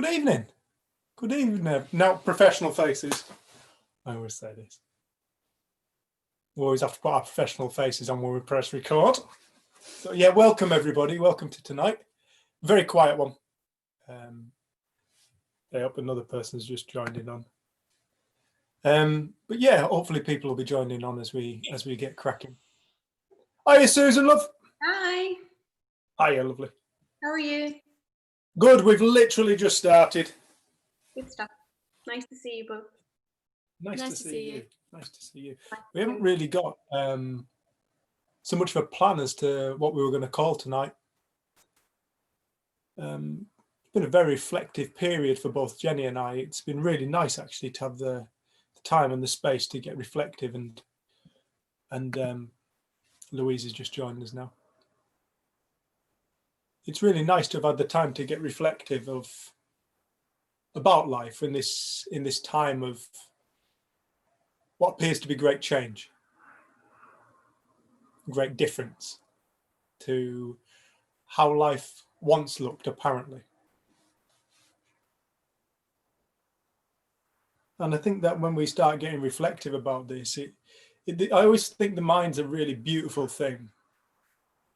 Good evening. Good evening. Now, professional faces. I always say this. We always have to put our professional faces on when we press record. So yeah, welcome everybody. Welcome to tonight. Very quiet one. I hope another person's just joined in on. But yeah, hopefully people will be joining on as we get cracking. Hiya, Susan, love. Hi. Hiya, lovely. How are you? Good. We've literally just started. Good stuff. Nice to see you both. Nice to see you. Nice to see you. We haven't really got so much of a plan as to what we were going to call tonight. It's been a very reflective period for both Jenny and I. It's been really nice actually to have the time and the space to get reflective, and Louise has just joined us now. It's really nice to have had the time to get reflective about life in this time of what appears to be great change, great difference to how life once looked, apparently. And I think that when we start getting reflective about this, I always think the mind's a really beautiful thing.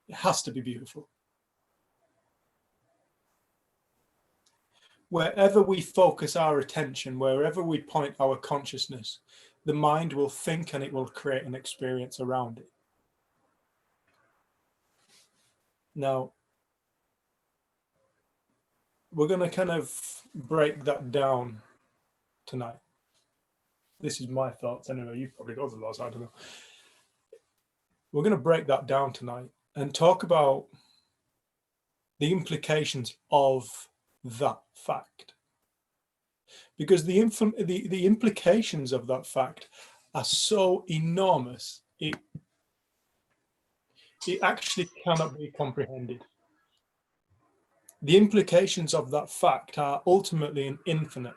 It has to be beautiful. Wherever we focus our attention, wherever we point our consciousness, the mind will think and it will create an experience around it. Now, we're going to kind of break that down tonight. This is my thoughts anyway. You've probably got other thoughts, I don't know. We're going to break that down tonight and talk about the implications of that fact. Because the implications of that fact are so enormous, it actually cannot be comprehended. The implications of that fact are ultimately infinite.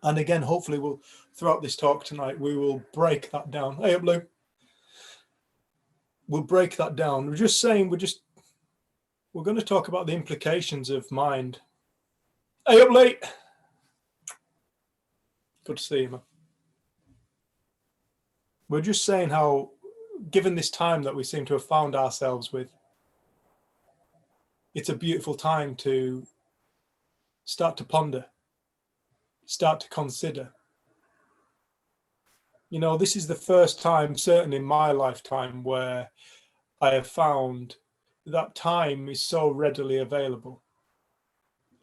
And again, hopefully throughout this talk tonight, we will break that down. Hey, up, Lou. We'll break that down. We're just saying, we're going to talk about the implications of mind. Hey, up late. Good to see you, man. We're just saying how, given this time that we seem to have found ourselves with, it's a beautiful time to start to ponder, start to consider. You know, this is the first time, certainly in my lifetime, where I have found that time is so readily available.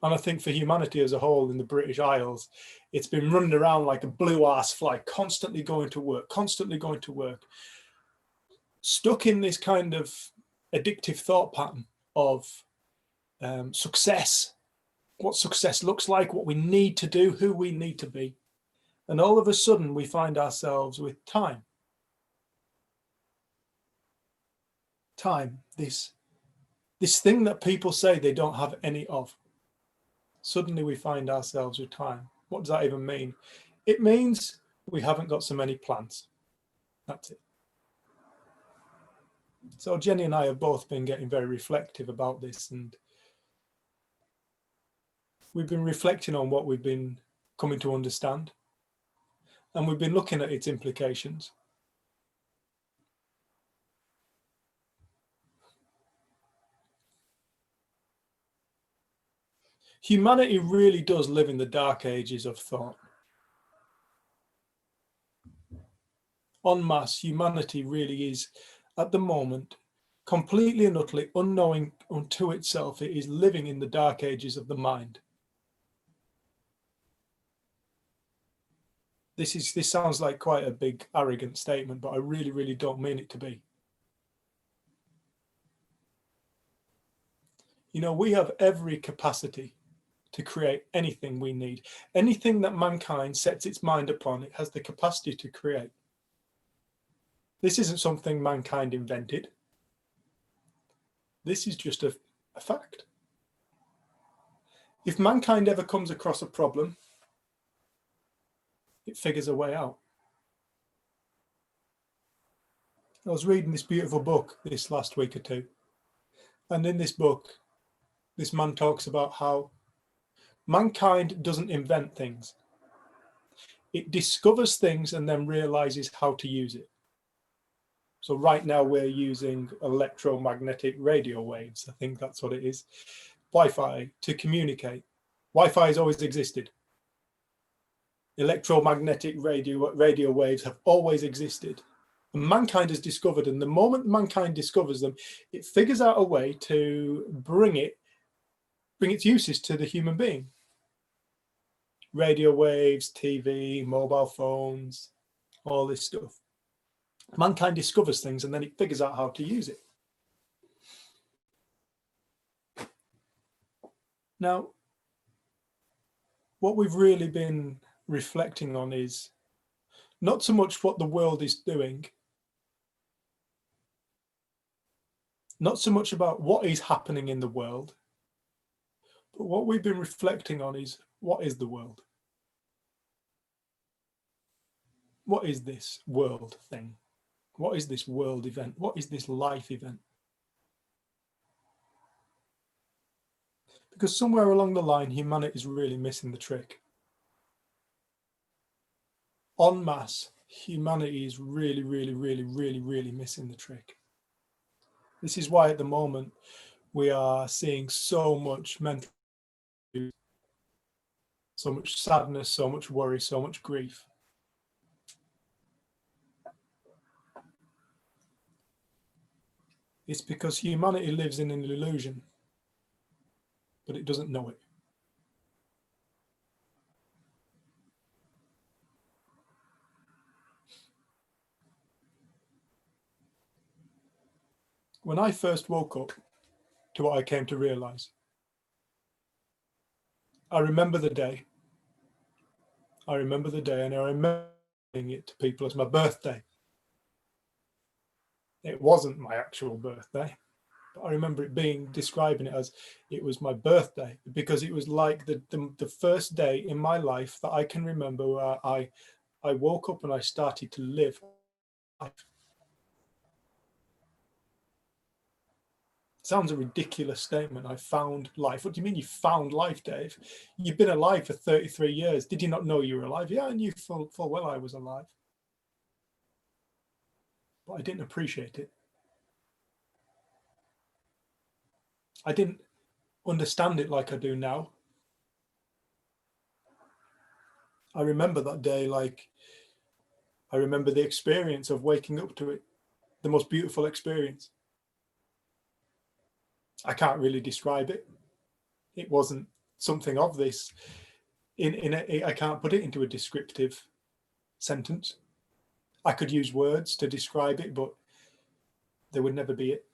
And I think for humanity as a whole in the British Isles, it's been running around like a blue-ass fly, constantly going to work, stuck in this kind of addictive thought pattern of success, what success looks like, what we need to do, who we need to be. And all of a sudden we find ourselves with time. Time, this thing that people say they don't have any of. Suddenly we find ourselves with time. What does that even mean? It means we haven't got so many plans. That's it. So Jenny and I have both been getting very reflective about this, and we've been reflecting on what we've been coming to understand, and we've been looking at its implications. Humanity really does live in the dark ages of thought. En masse, humanity really is, at the moment, completely and utterly unknowing unto itself. It is living in the dark ages of the mind. This sounds like quite a big, arrogant statement, but I really, really don't mean it to be. You know, we have every capacity to create anything we need. Anything that mankind sets its mind upon, it has the capacity to create. This isn't something mankind invented. This is just a fact. If mankind ever comes across a problem, it figures a way out. I was reading this beautiful book this last week or two, and in this book, this man talks about how mankind doesn't invent things. It discovers things and then realizes how to use it. So right now we're using electromagnetic radio waves. I think that's what it is. Wi-Fi to communicate. Wi-Fi has always existed. Electromagnetic radio waves have always existed. And mankind has discovered, and the moment mankind discovers them, it figures out a way to bring its uses to the human being. Radio waves, TV, mobile phones, all this stuff. Mankind discovers things and then it figures out how to use it. Now, what we've really been reflecting on is not so much what the world is doing, not so much about what is happening in the world, but what we've been reflecting on is what is the world? What is this world thing? What is this world event? What is this life event? Because somewhere along the line, humanity is really missing the trick. En masse, humanity is really, really, really, really, really missing the trick. This is why at the moment we are seeing so much mental, so much sadness, so much worry, so much grief. It's because humanity lives in an illusion, but it doesn't know it. When I first woke up to what I came to realize, I remember the day. I remember the day, and I remember it to people as my birthday. It wasn't my actual birthday, but I remember it describing it as it was my birthday, because it was like the first day in my life that I can remember where I woke up and I started to live life. Sounds a ridiculous statement. I found life. What do you mean you found life, Dave? You've been alive for 33 years. Did you not know you were alive? Yeah, I knew full well I was alive. But I didn't appreciate it. I didn't understand it like I do now. I remember that day like I remember the experience of waking up to it, the most beautiful experience. I can't really describe it. It wasn't something of this. I can't put it into a descriptive sentence. I could use words to describe it, but they would never be it.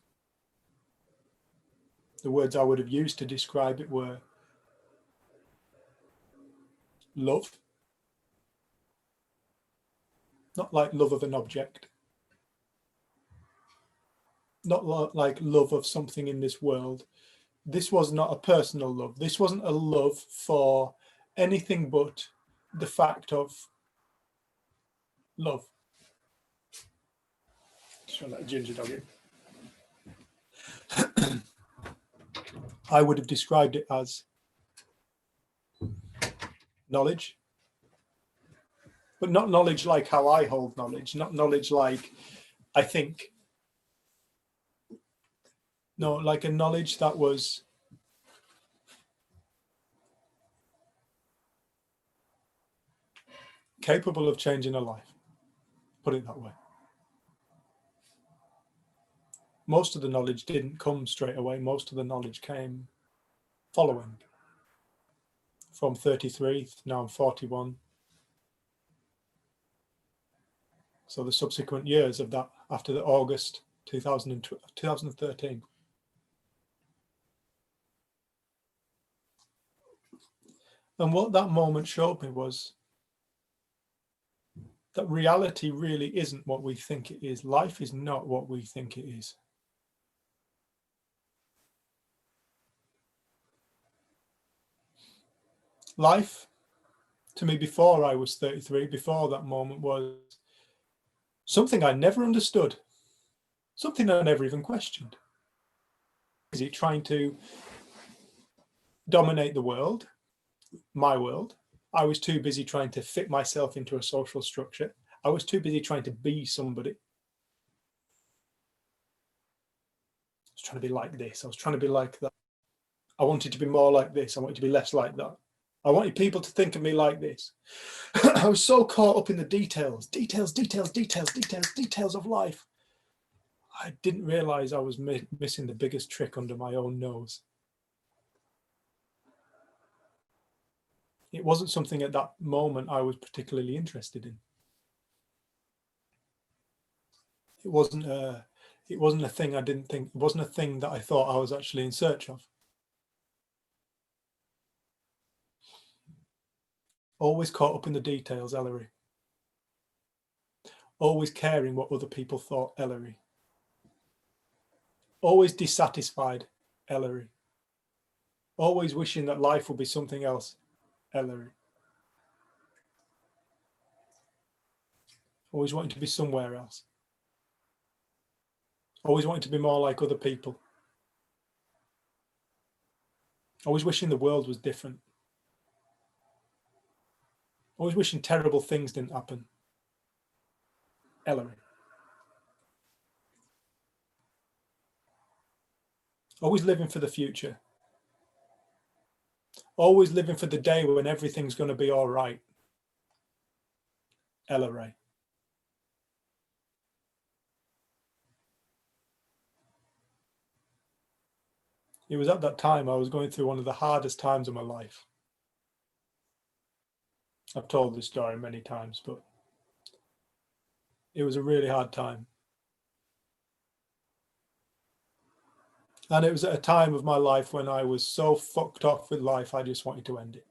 The words I would have used to describe it were love. Not like love of an object. Not like love of something in this world. This was not a personal love. This wasn't a love for anything but the fact of love. Just want to let a ginger dog in. I would have described it as knowledge, but not knowledge like how I hold knowledge, not knowledge like I think. No, like a knowledge that was capable of changing a life. Put it that way. Most of the knowledge didn't come straight away. Most of the knowledge came following. From 33, now I'm 41. So the subsequent years of that, after the August 2013. And what that moment showed me was that reality really isn't what we think it is. Life is not what we think it is. Life, to me, before I was 33, before that moment, was something I never understood, something I never even questioned. Is it trying to dominate the world? my world. I was too busy trying to fit myself into a social structure. I was too busy trying to be somebody. I was trying to be like this. I was trying to be like that. I wanted to be more like this. I wanted to be less like that. I wanted people to think of me like this. I was so caught up in the details of life. I didn't realize I was missing the biggest trick under my own nose. It wasn't something at that moment I was particularly interested in. It wasn't a thing I didn't think, it wasn't a thing that I thought I was actually in search of. Always caught up in the details, Ellery. Always caring what other people thought, Ellery. Always dissatisfied, Ellery. Always wishing that life would be something else, Ellery. Always wanting to be somewhere else. Always wanting to be more like other people. Always wishing the world was different. Always wishing terrible things didn't happen, Ellery. Always living for the future. Always living for the day when everything's going to be all right, Ellery. It was at that time I was going through one of the hardest times of my life. I've told this story many times, but it was a really hard time. And it was at a time of my life when I was so fucked off with life, I just wanted to end it.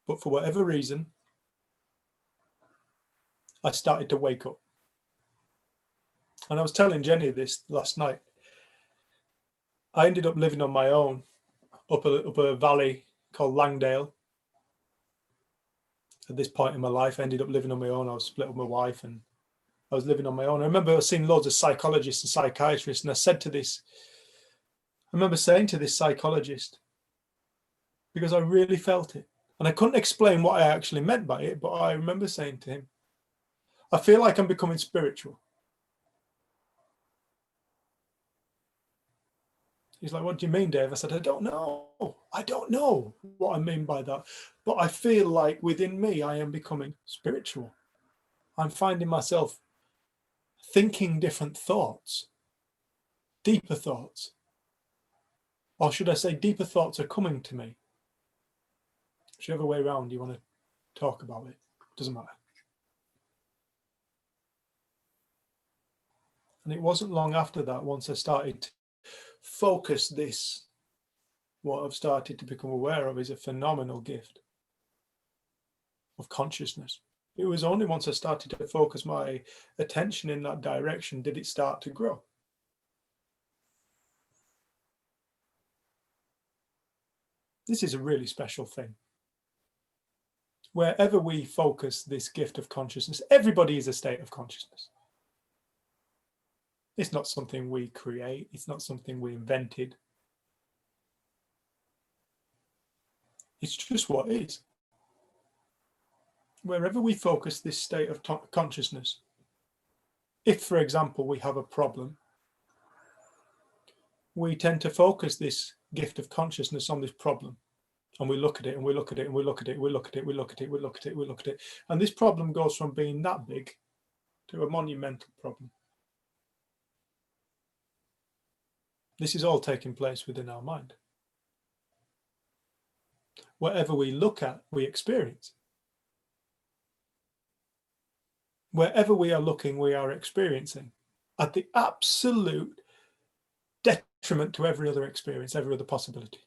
But for whatever reason, I started to wake up. And I was telling Jenny this last night. I ended up living on my own up a valley called Langdale. At this point in my life, I ended up living on my own. I was split with my wife and I was living on my own. I remember seeing loads of psychologists and psychiatrists, and I remember saying to this psychologist, because I really felt it, and I couldn't explain what I actually meant by it, but I remember saying to him, I feel like I'm becoming spiritual. He's like, what do you mean, Dave? I said, I don't know. I don't know what I mean by that. But I feel like within me, I am becoming spiritual. I'm finding myself thinking different thoughts, deeper thoughts. Or should I say deeper thoughts are coming to me? Whichever way around you want to talk about it, doesn't matter. And it wasn't long after that, once I started to focus this, what I've started to become aware of is a phenomenal gift of consciousness. It was only once I started to focus my attention in that direction did it start to grow. This is a really special thing. Wherever we focus this gift of consciousness, everybody is a state of consciousness. It's not something we create. It's not something we invented. It's just what is. Wherever we focus this state of consciousness, if, for example, we have a problem, we tend to focus this gift of consciousness on this problem. And we look at it and we look at it and we look at it, we look at it, we look at it, we look at it, we look at it. And this problem goes from being that big to a monumental problem. This is all taking place within our mind. Whatever we look at, we experience. Wherever we are looking, we are experiencing at the absolute detriment to every other experience, every other possibility.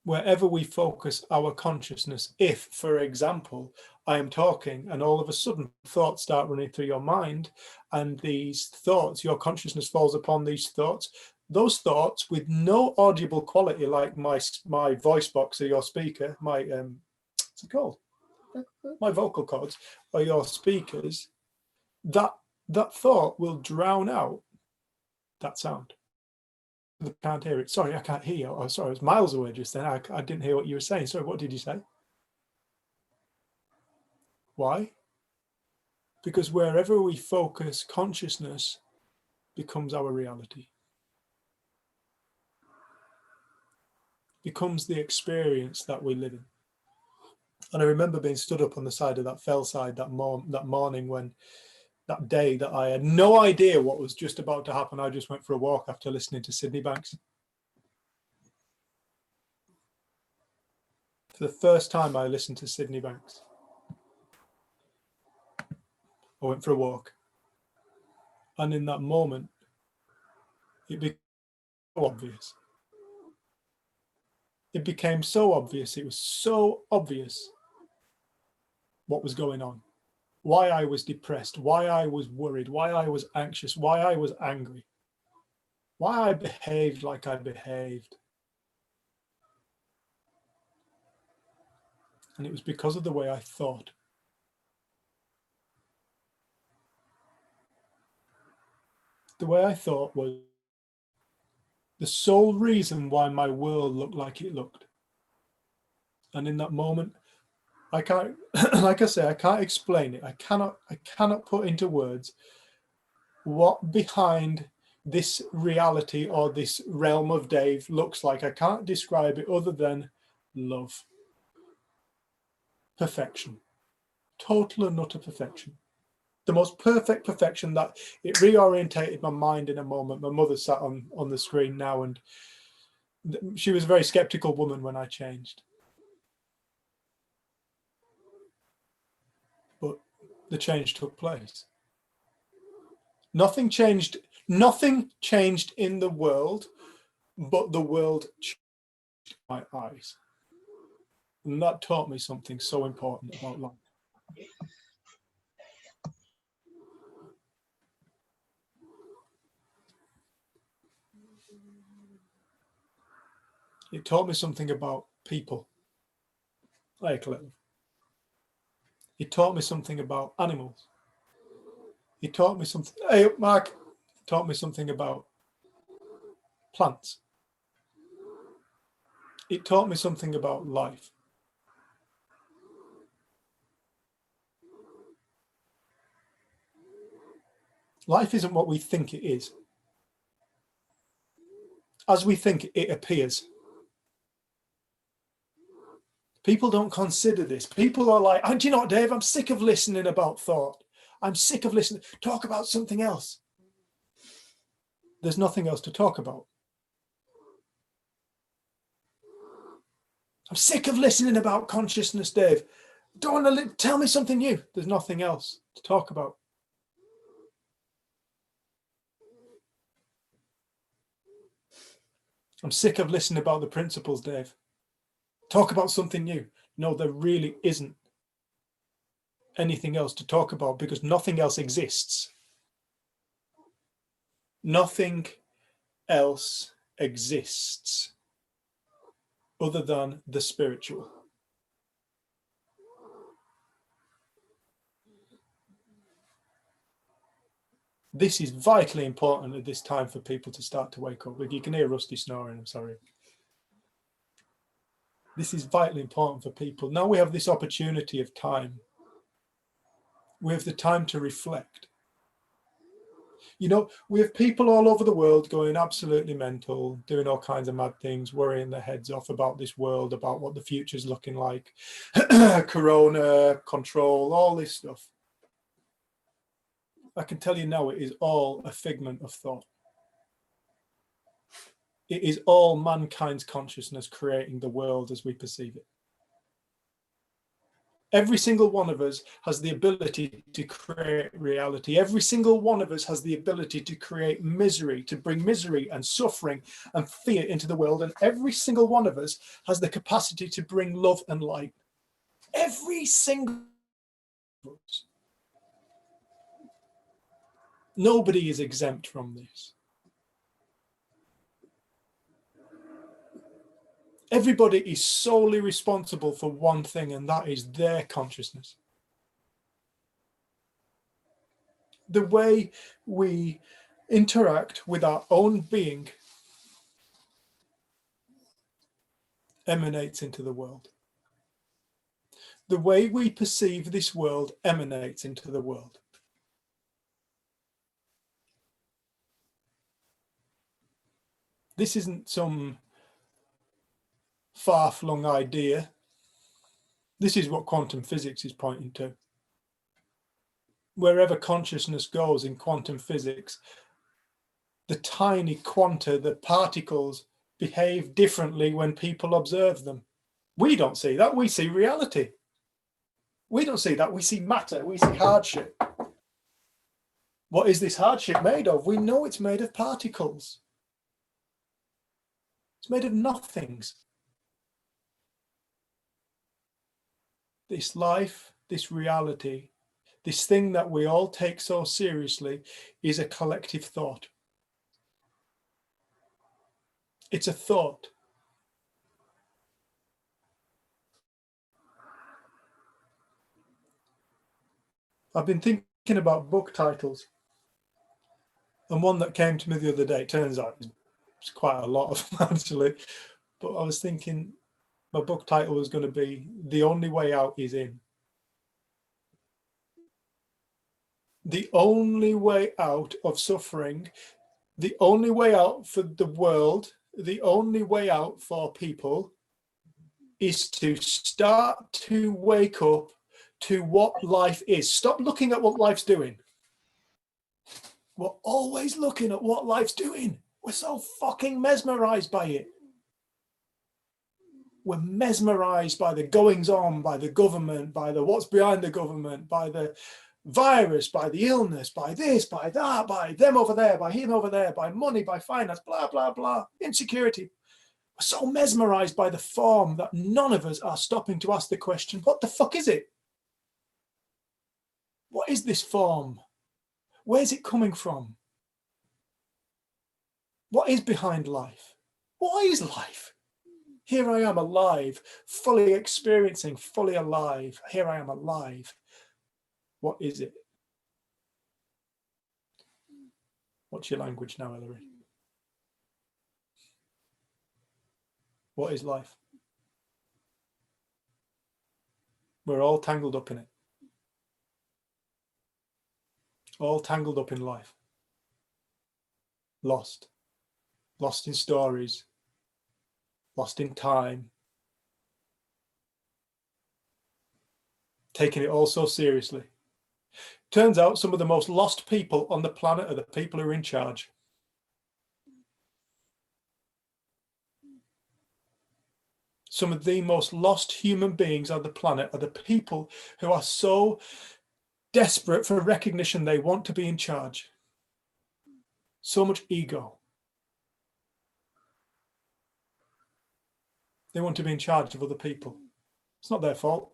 Wherever we focus our consciousness, if, for example, I am talking and all of a sudden thoughts start running through your mind, and these thoughts, your consciousness falls upon these thoughts, those thoughts with no audible quality, like my voice box or your speaker, what's it called? My vocal cords or your speakers, that thought will drown out that sound. I can't hear it. Sorry, I can't hear you. Oh, sorry, it was miles away just then. I didn't hear what you were saying. Sorry, what did you say? Why? Because wherever we focus, consciousness becomes our reality. Becomes the experience that we live in. And I remember being stood up on the side of that fell side that morning, when that day that I had no idea what was just about to happen. I just went for a walk after listening to Sydney Banks. For the first time I listened to Sydney Banks. I went for a walk. And in that moment, it became so obvious. It became so obvious. It was so obvious what was going on. Why I was depressed, why I was worried, why I was anxious, why I was angry, why I behaved like I behaved. And it was because of the way I thought. The way I thought was the sole reason why my world looked like it looked. And in that moment, I can't, like I say, I can't explain it. I cannot put into words what behind this reality or this realm of Dave looks like. I can't describe it other than love. Perfection. Total and utter perfection. The most perfect perfection that it reorientated my mind in a moment. My mother sat on the screen now, and she was a very skeptical woman when I changed. But the change took place. Nothing changed in the world, but the world changed my eyes. And that taught me something so important about life. It taught me something about people. Like little. It taught me something about animals. It taught me something. Hey, Mark. It taught me something about plants. It taught me something about life. Life isn't what we think it is. As we think, it appears. People don't consider this. People are like, oh, do you know what, Dave? I'm sick of listening about thought. I'm sick of listening. Talk about something else. There's nothing else to talk about. I'm sick of listening about consciousness, Dave. Don't want to tell me something new. There's nothing else to talk about. I'm sick of listening about the principles, Dave. Talk about something new. No, there really isn't anything else to talk about, because nothing else exists. Nothing else exists other than the spiritual. This is vitally important at this time for people to start to wake up. You can hear Rusty snoring, I'm sorry. This is vitally important for people. Now we have this opportunity of time. We have the time to reflect. You know, we have people all over the world going absolutely mental, doing all kinds of mad things, worrying their heads off about this world, about what the future's looking like, corona, control, all this stuff. I can tell you now, it is all a figment of thought. It is all mankind's consciousness creating the world as we perceive it. Every single one of us has the ability to create reality. Every single one of us has the ability to create misery, to bring misery and suffering and fear into the world. And every single one of us has the capacity to bring love and light. Every single one of us. Nobody is exempt from this. Everybody is solely responsible for one thing, and that is their consciousness. The way we interact with our own being emanates into the world. The way we perceive this world emanates into the world. This isn't some far-flung idea. This is what quantum physics is pointing to. Wherever consciousness goes in quantum physics, the tiny quanta, the particles, behave differently when people observe them. We don't see that. We see reality. We don't see that. We see matter. We see hardship. What is this hardship made of? We know it's made of particles. It's made of nothings. This life, this reality, this thing that we all take so seriously is a collective thought. It's a thought. I've been thinking about book titles, and one that came to me the other day, turns out it's quite a lot of them actually, but I was thinking my book title was going to be The Only Way Out Is In. The only way out of suffering, the only way out for the world, the only way out for people is to start to wake up to what life is. Stop looking at what life's doing. We're always looking at what life's doing. We're so fucking mesmerized by it. We're mesmerized by the goings on, by the government, by the what's behind the government, by the virus, by the illness, by this, by that, by them over there, by him over there, by money, by finance, blah, blah, blah, insecurity. We're so mesmerized by the form that none of us are stopping to ask the question, what the fuck is it? What is this form? Where's it coming from? What is behind life? What is life? Here I am alive, fully experiencing, fully alive. Here I am alive. What is it? What's your language now, Ellery? What is life? We're all tangled up in it. All tangled up in life. Lost. Lost in stories. Lost in time. Taking it all so seriously. Turns out some of the most lost people on the planet are the people who are in charge. Some of the most lost human beings on the planet are the people who are so desperate for recognition they want to be in charge. So much ego. They want to be in charge of other people. It's not their fault.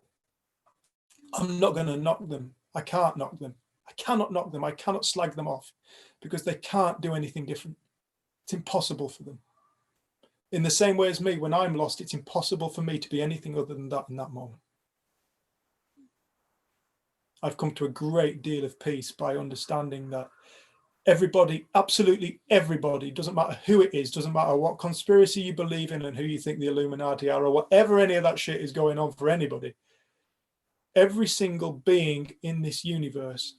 I'm not going to knock them. I can't knock them. I cannot knock them. I cannot slag them off because they can't do anything different. It's impossible for them. In the same way as me, when I'm lost, it's impossible for me to be anything other than that in that moment. I've come to a great deal of peace by understanding that everybody, absolutely everybody, doesn't matter who it is, doesn't matter what conspiracy you believe in and who you think the Illuminati are or whatever any of that shit is going on for anybody, every single being in this universe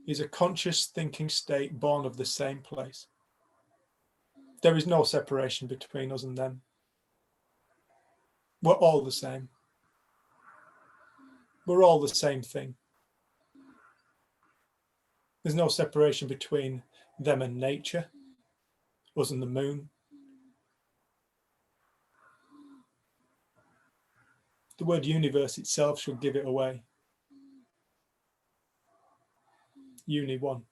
is a conscious thinking state born of the same place. There is no separation between us and them. We're all the same. We're all the same thing. There's no separation between them and nature, us and the moon. The word universe itself should give it away. Uni one.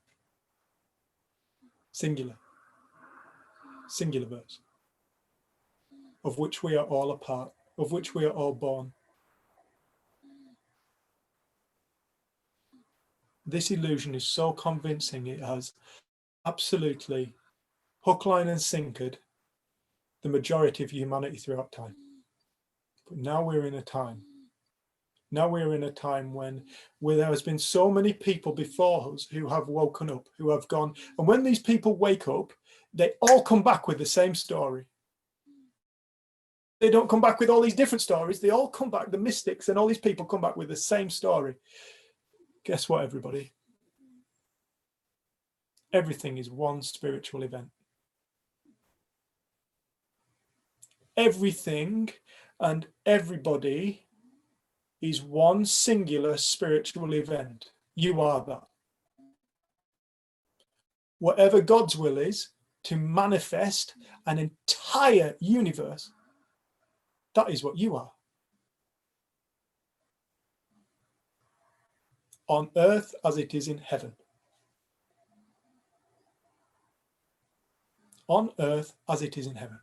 Singular. Singular verse. Of which we are all a part, of which we are all born. This illusion is so convincing, it has absolutely hook, line and sinkered the majority of humanity throughout time. But now we're in a time. Now we're in a time when there has been so many people before us who have woken up, who have gone. And when these people wake up, they all come back with the same story. They don't come back with all these different stories. They all come back, the mystics and all these people come back with the same story. Guess what, everybody? Everything is one spiritual event. Everything and everybody is one singular spiritual event. You are that. Whatever God's will is to manifest an entire universe, that is what you are. On earth as it is in heaven. On earth as it is in heaven.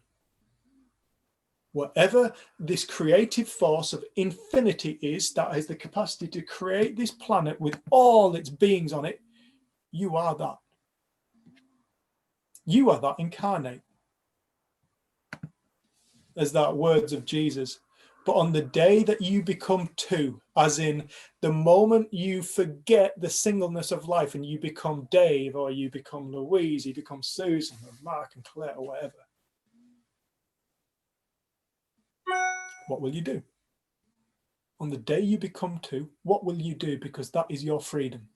Whatever this creative force of infinity is that has the capacity to create this planet with all its beings on it, you are that. You are that incarnate. As that words of Jesus. But on the day that you become two, as in the moment you forget the singleness of life and you become Dave, or you become Louise, you become Susan or Mark and Claire or whatever, what will you do? On the day you become two, what will you do? Because that is your freedom.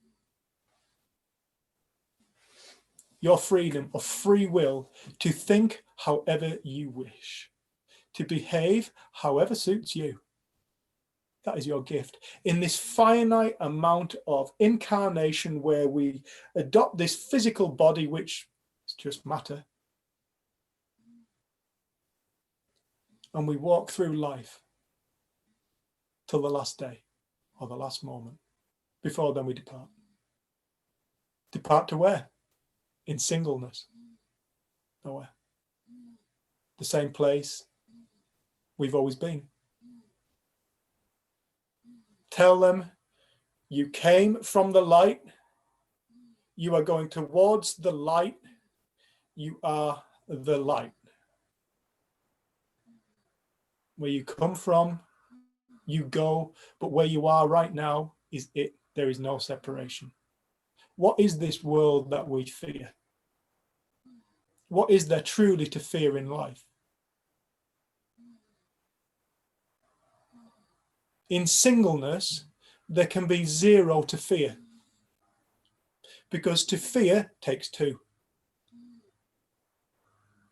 Your freedom of free will to think however you wish, to behave however suits you. That is your gift. In this finite amount of incarnation where we adopt this physical body, which is just matter, and we walk through life till the last day or the last moment. Before then we depart. Depart to where? In singleness. Nowhere. The same place we've always been. Tell them you came from the light. You are going towards the light. You are the light. Where you come from, you go, but where you are right now is it. There is no separation. What is this world that we fear? What is there truly to fear in life? In singleness, there can be zero to fear. Because to fear takes two.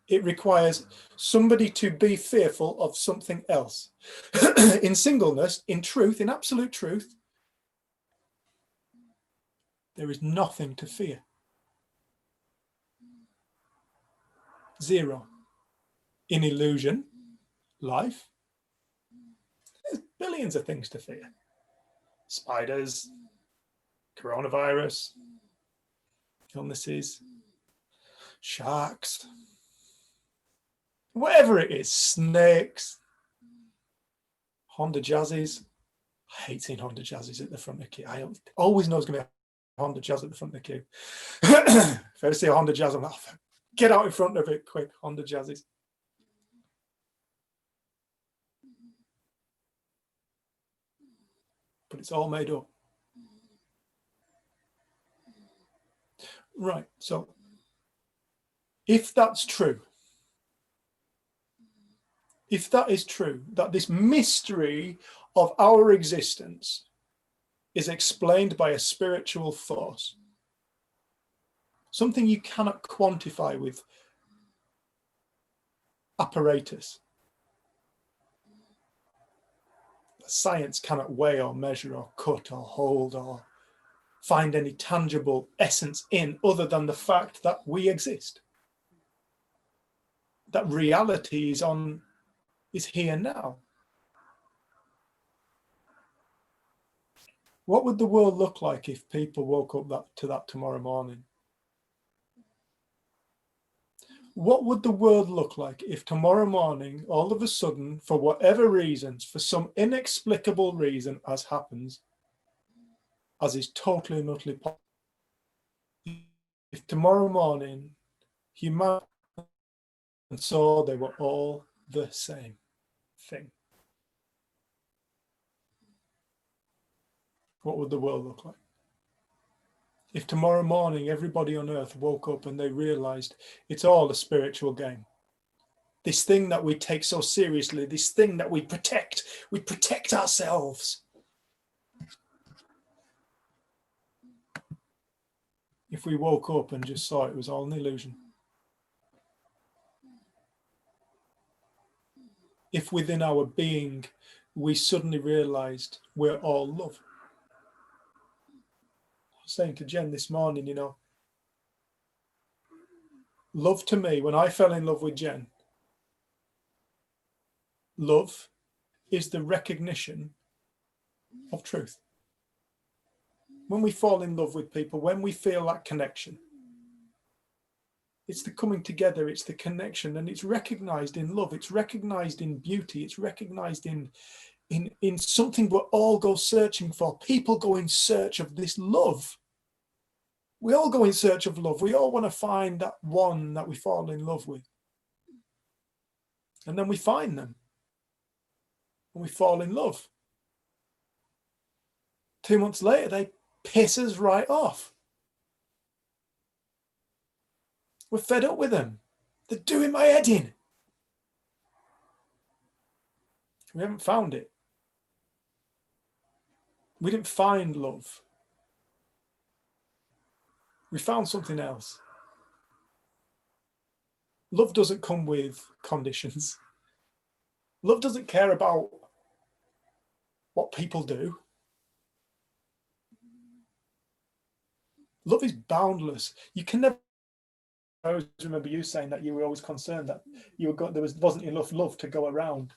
It requires somebody to be fearful of something else. In singleness, in truth, in absolute truth, there is nothing to fear. Zero. In illusion, life, there's billions of things to fear. Spiders, coronavirus, illnesses, sharks, whatever it is, snakes, Honda Jazzes. I hate seeing Honda Jazzes at the front of the queue. I always know it's going to be a Honda Jazz at the front of the queue. If I ever see a Honda Jazz, I'm like, get out in front of it quick, Honda Jazzes. But it's all made up. Right, so if that's true, if that is true, that this mystery of our existence is explained by a spiritual force, something you cannot quantify with apparatus, science cannot weigh or measure or cut or hold or find any tangible essence in, other than the fact that we exist, that reality is here now. What would the world look like if people woke up to that tomorrow morning? What would the world look like if tomorrow morning, all of a sudden, for whatever reasons, for some inexplicable reason, as happens, as is totally and utterly possible, if tomorrow morning humanity saw they were all the same thing? What would the world look like? If tomorrow morning everybody on earth woke up and they realized it's all a spiritual game. this thing that we take so seriously, this thing that we protect ourselves. If we woke up and just saw it was all an illusion. If within our being, we suddenly realized we're all love. I was saying to Jen this morning, you know, love to me, when I fell in love with Jen, love is the recognition of truth. When we fall in love with people, when we feel that connection, it's the coming together, it's the connection, and it's recognized in love, it's recognized in beauty, it's recognized in something we all go searching for. People go in search of this love. We all go in search of love. We all want to find that one that we fall in love with. And then we find them. And we fall in love. 2 months later, they piss us right off. We're fed up with them. They're doing my head in. We haven't found it. We didn't find love. We found something else. Love doesn't come with conditions. Love doesn't care about what people do. Love is boundless. You can never. I always remember you saying that you were always concerned that wasn't enough love to go around.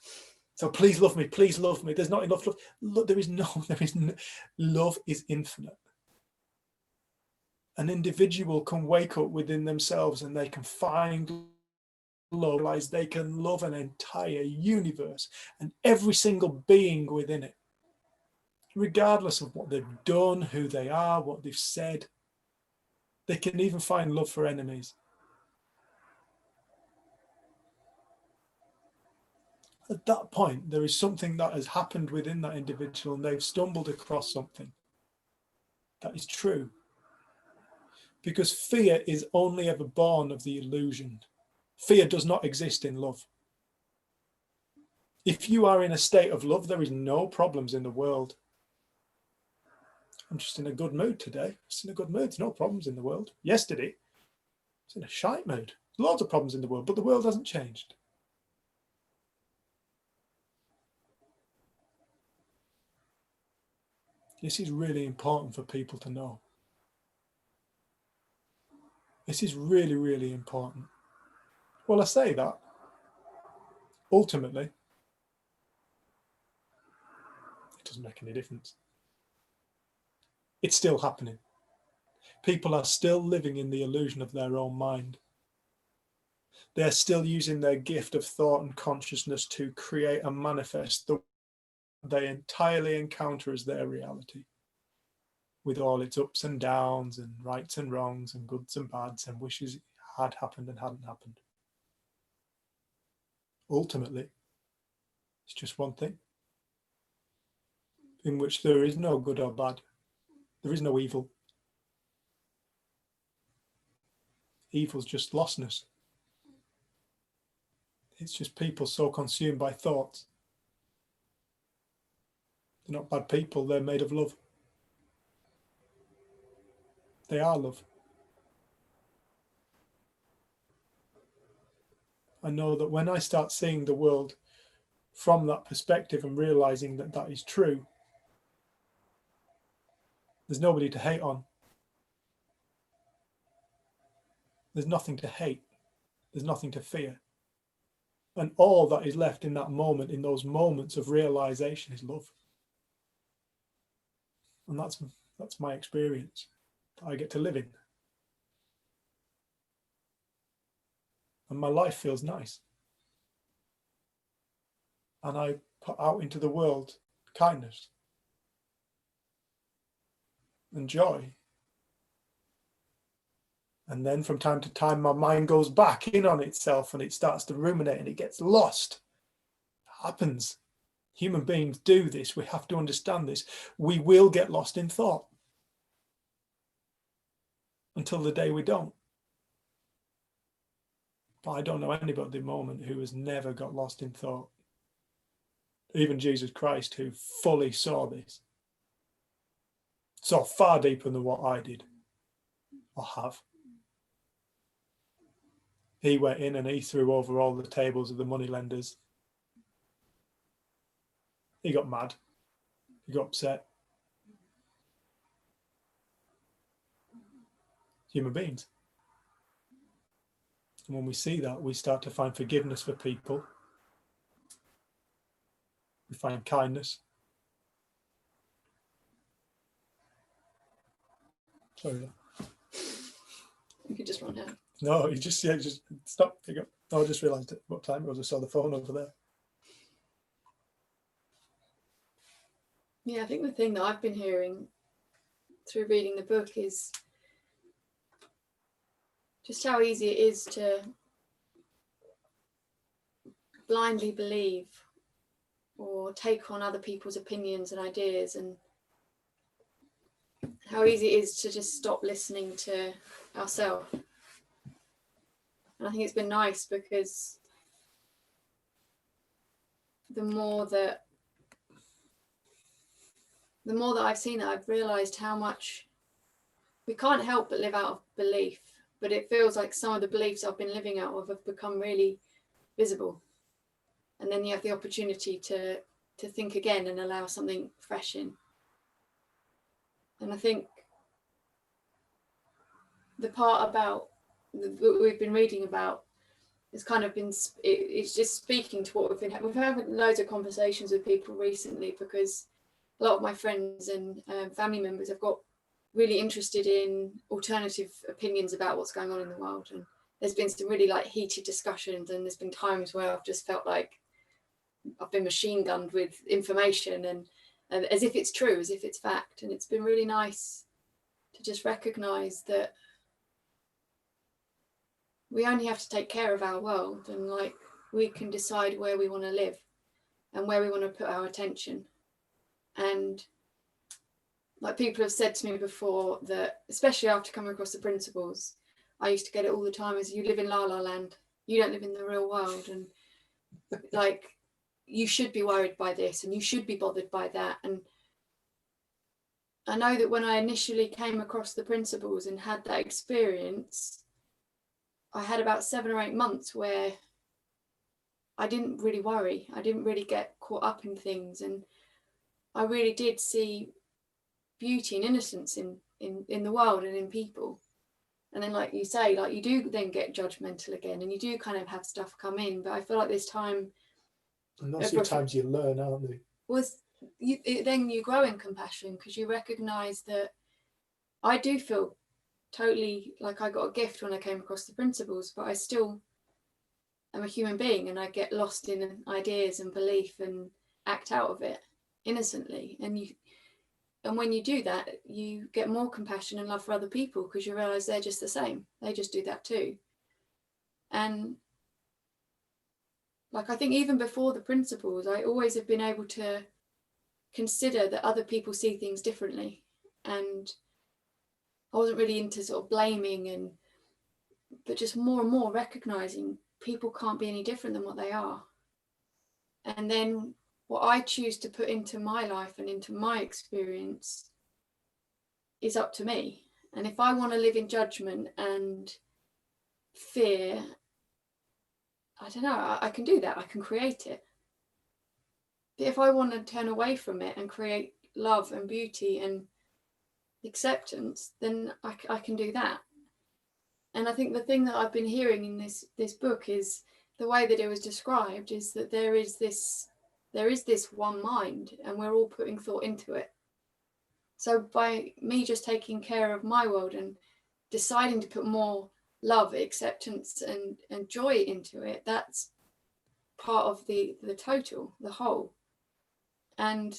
So please love me, please love me. There's not enough love. Look, there is no. Love is infinite. An individual can wake up within themselves and they can find love, realize they can love an entire universe and every single being within it, regardless of what they've done, who they are, what they've said. They can even find love for enemies. At that point, there is something that has happened within that individual and they've stumbled across something that is true. Because fear is only ever born of the illusion. Fear does not exist in love. If you are in a state of love, there is no problems in the world. I'm just in a good mood today. Just in a good mood. There's no problems in the world. Yesterday, I was in a shite mood. There's loads of problems in the world, but the world hasn't changed. This is really important for people to know. This is really, really important. Well, I say that. Ultimately, it doesn't make any difference. It's still happening. People are still living in the illusion of their own mind. They're still using their gift of thought and consciousness to create and manifest the they entirely encounter as their reality, with all its ups and downs and rights and wrongs and goods and bads and wishes it had happened and hadn't happened. Ultimately, it's just one thing, in which there is no good or bad. There is no evil. Evil's just lostness. It's just people so consumed by thoughts. They're not bad people, they're made of love. They are love. I know that when I start seeing the world from that perspective and realizing that that is true, there's nobody to hate on. There's nothing to hate. There's nothing to fear. And all that is left in that moment, in those moments of realization, is love. And that's my experience that I get to live in. And my life feels nice. And I put out into the world kindness and joy. And then from time to time, my mind goes back in on itself and it starts to ruminate and it gets lost. It happens. Human beings do this. We have to understand this. We will get lost in thought until the day we don't. I don't know anybody at the moment who has never got lost in thought. Even Jesus Christ, who fully saw this, saw far deeper than what I did or have. He went in and he threw over all the tables of the moneylenders. He got mad. He got upset. Human beings. And when we see that, we start to find forgiveness for people. We find kindness. Sorry. You could just run out. No, you just stop. Pick up. Oh, I just realised what time it was. I saw the phone over there. Yeah, I think the thing that I've been hearing through reading the book is just how easy it is to blindly believe or take on other people's opinions and ideas, and how easy it is to just stop listening to ourselves. And I think it's been nice because the more that I've seen it, I've realised how much we can't help but live out of belief, but it feels like some of the beliefs I've been living out of have become really visible. And then you have the opportunity to think again and allow something fresh in. And I think the part about what we've been reading about has kind of been, it's just speaking to what we've had loads of conversations with people recently, because a lot of my friends and family members have got really interested in alternative opinions about what's going on in the world. And there's been some really like heated discussions, and there's been times where I've just felt like I've been machine gunned with information and as if it's true, as if it's fact. And it's been really nice to just recognize that we only have to take care of our world, and like we can decide where we want to live and where we want to put our attention. And like people have said to me before that, especially after coming across the principles, I used to get it all the time, is you live in La La Land, you don't live in the real world, and like you should be worried by this and you should be bothered by that. And I know that when I initially came across the principles and had that experience, I had about 7 or 8 months where I didn't really worry. I didn't really get caught up in things, and I really did see beauty and innocence in the world and in people. And then, like you say, like you do then get judgmental again, and you do kind of have stuff come in. But I feel like this time, and those are the times you learn, aren't they? Then you grow in compassion, because you recognize that I do feel totally like I got a gift when I came across the principles, but I still am a human being, and I get lost in ideas and belief and act out of it innocently. And when you do that, you get more compassion and love for other people, because you realize they're just the same. They just do that too. And like, I think even before the principles, I always have been able to consider that other people see things differently. And I wasn't really into sort of blaming, but just more and more recognizing people can't be any different than what they are. And then what I choose to put into my life and into my experience is up to me. And if I want to live in judgment and fear, I don't know, I can do that. I can create it. But if I want to turn away from it and create love and beauty and acceptance, then I can do that. And I think the thing that I've been hearing in this book is the way that it was described is that there is this one mind, and we're all putting thought into it. So by me just taking care of my world and deciding to put more love, acceptance and joy into it, that's part of the total, the whole. And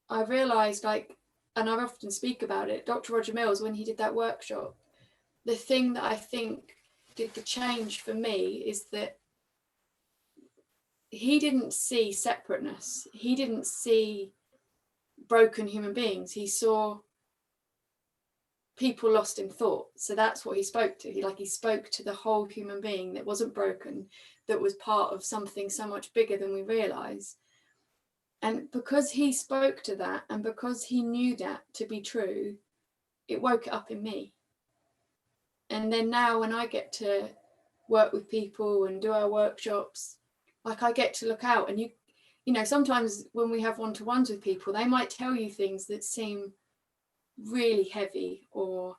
I realized, like, and I often speak about it, Dr. Roger Mills, when he did that workshop, the thing that I think did the change for me is that he didn't see separateness. He didn't see broken human beings. He saw people lost in thought. So that's what he spoke to. He spoke to the whole human being that wasn't broken, that was part of something so much bigger than we realize. And because he spoke to that, and because he knew that to be true, it woke it up in me. And then now when I get to work with people and do our workshops, like I get to look out, and you know, sometimes when we have one-to-ones with people, they might tell you things that seem really heavy or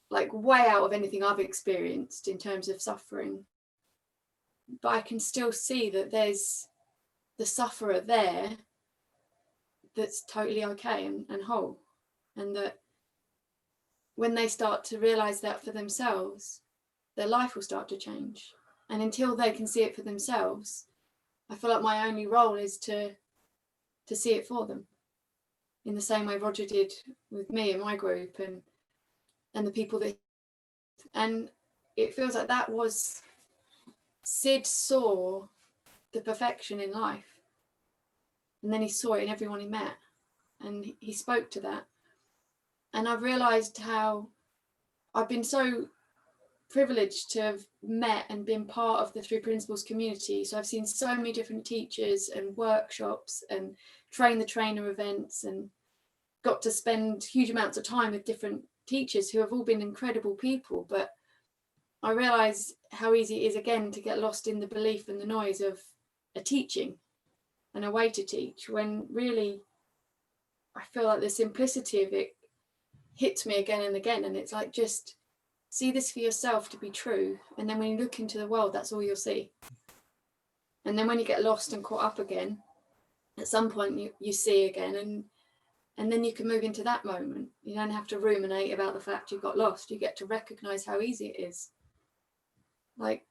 like way out of anything I've experienced in terms of suffering. But I can still see that there's the sufferer there that's totally okay and whole. And that when they start to realize that for themselves, their life will start to change. And until they can see it for themselves, I feel like my only role is to see it for them, in the same way Roger did with me and my group and the people that, and it feels like that was, Sid saw the perfection in life, and then he saw it in everyone he met, and he spoke to that. And I've realized how I've been so privileged to have met and been part of the Three Principles community. So I've seen so many different teachers and workshops and train the trainer events, and got to spend huge amounts of time with different teachers who have all been incredible people. But I realise how easy it is again to get lost in the belief and the noise of a teaching and a way to teach, when really I feel like the simplicity of it hits me again and again. And it's like, just see this for yourself to be true, and then when you look into the world, that's all you'll see. And then when you get lost and caught up again, at some point you see again, and then you can move into that moment. You don't have to ruminate about the fact you got lost. You get to recognize how easy it is. Like,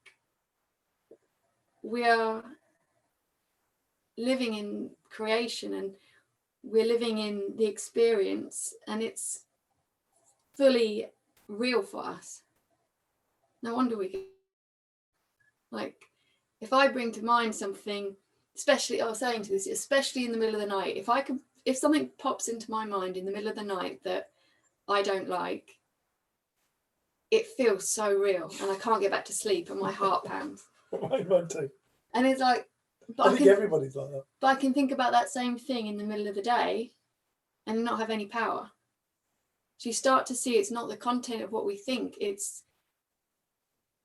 we are living in creation, and we're living in the experience, and it's fully real for us. No wonder we get, like, if I bring to mind something, especially, I was saying to this, especially in the middle of the night, if something pops into my mind in the middle of the night that I don't like, it feels so real, and I can't get back to sleep, and my heart pounds. Mine too. And it's like, I think everybody's like that. but I can think about that same thing in the middle of the day and not have any power. So you start to see it's not the content of what we think, it's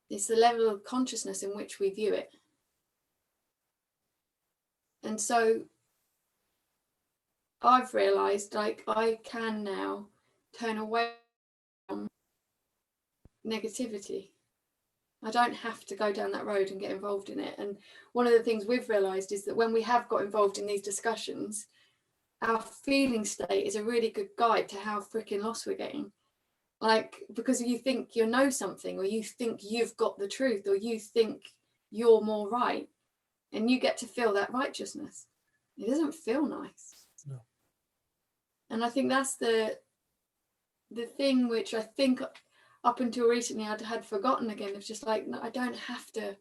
the level of consciousness in which we view it. And so I've realized, like, I can now turn away from negativity. I don't have to go down that road and get involved in it. And one of the things we've realized is that when we have got involved in these discussions, our feeling state is a really good guide to how freaking lost we're getting. Like, because you think you know something, or you think you've got the truth, or you think you're more right, and you get to feel that righteousness. It doesn't feel nice. No. And I think that's the thing which I think up until recently I'd had forgotten again. It's just like, no, I don't have to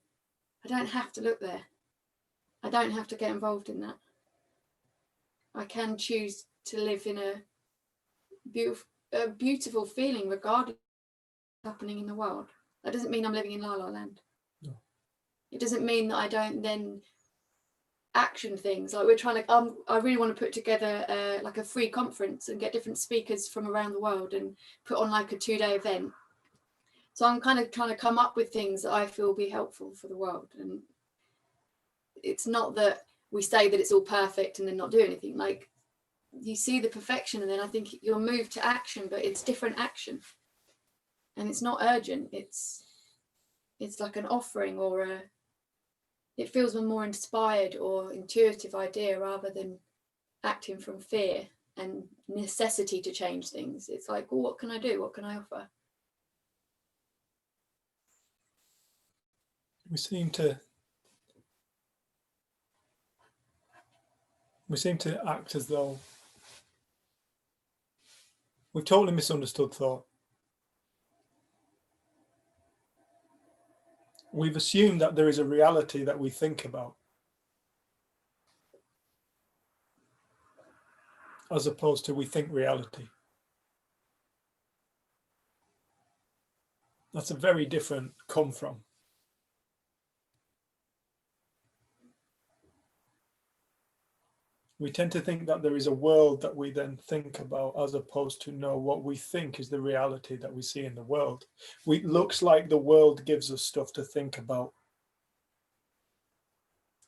look there. I don't have to get involved in that. I can choose to live in a beautiful feeling regardless of what's happening in the world. That doesn't mean I'm living in La La Land. No. It doesn't mean that I don't then action things. Like, we're trying to, I really want to put together like a free conference and get different speakers from around the world and put on like a 2-day event. So I'm kind of trying to come up with things that I feel will be helpful for the world. And it's not that we say that it's all perfect and then not do anything. Like, you see the perfection, and then I think you'll move to action, but it's different action. And it's not urgent. It's like an offering, or it feels a more inspired or intuitive idea rather than acting from fear and necessity to change things. It's like, well, what can I do? What can I offer? We seem to act as though we've totally misunderstood thought. We've assumed that there is a reality that we think about, as opposed to we think reality. That's a very different come from. We tend to think that there is a world that we then think about, as opposed to know what we think is the reality that we see in the world. It looks like the world gives us stuff to think about.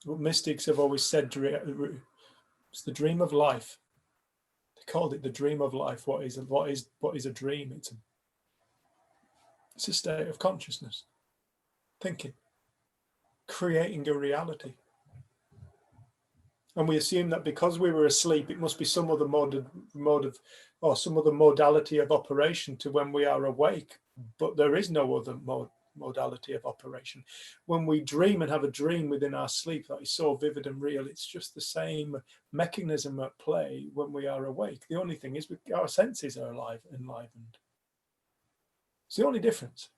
What mystics have always said, it's the dream of life. They called it the dream of life. What is a dream? It's a state of consciousness, thinking, creating a reality. And we assume that because we were asleep, it must be some other mode of, or some other modality of operation to when we are awake. But there is no other modality of operation. When we dream and have a dream within our sleep that is so vivid and real, it's just the same mechanism at play when we are awake. The only thing is our senses are enlivened. It's the only difference.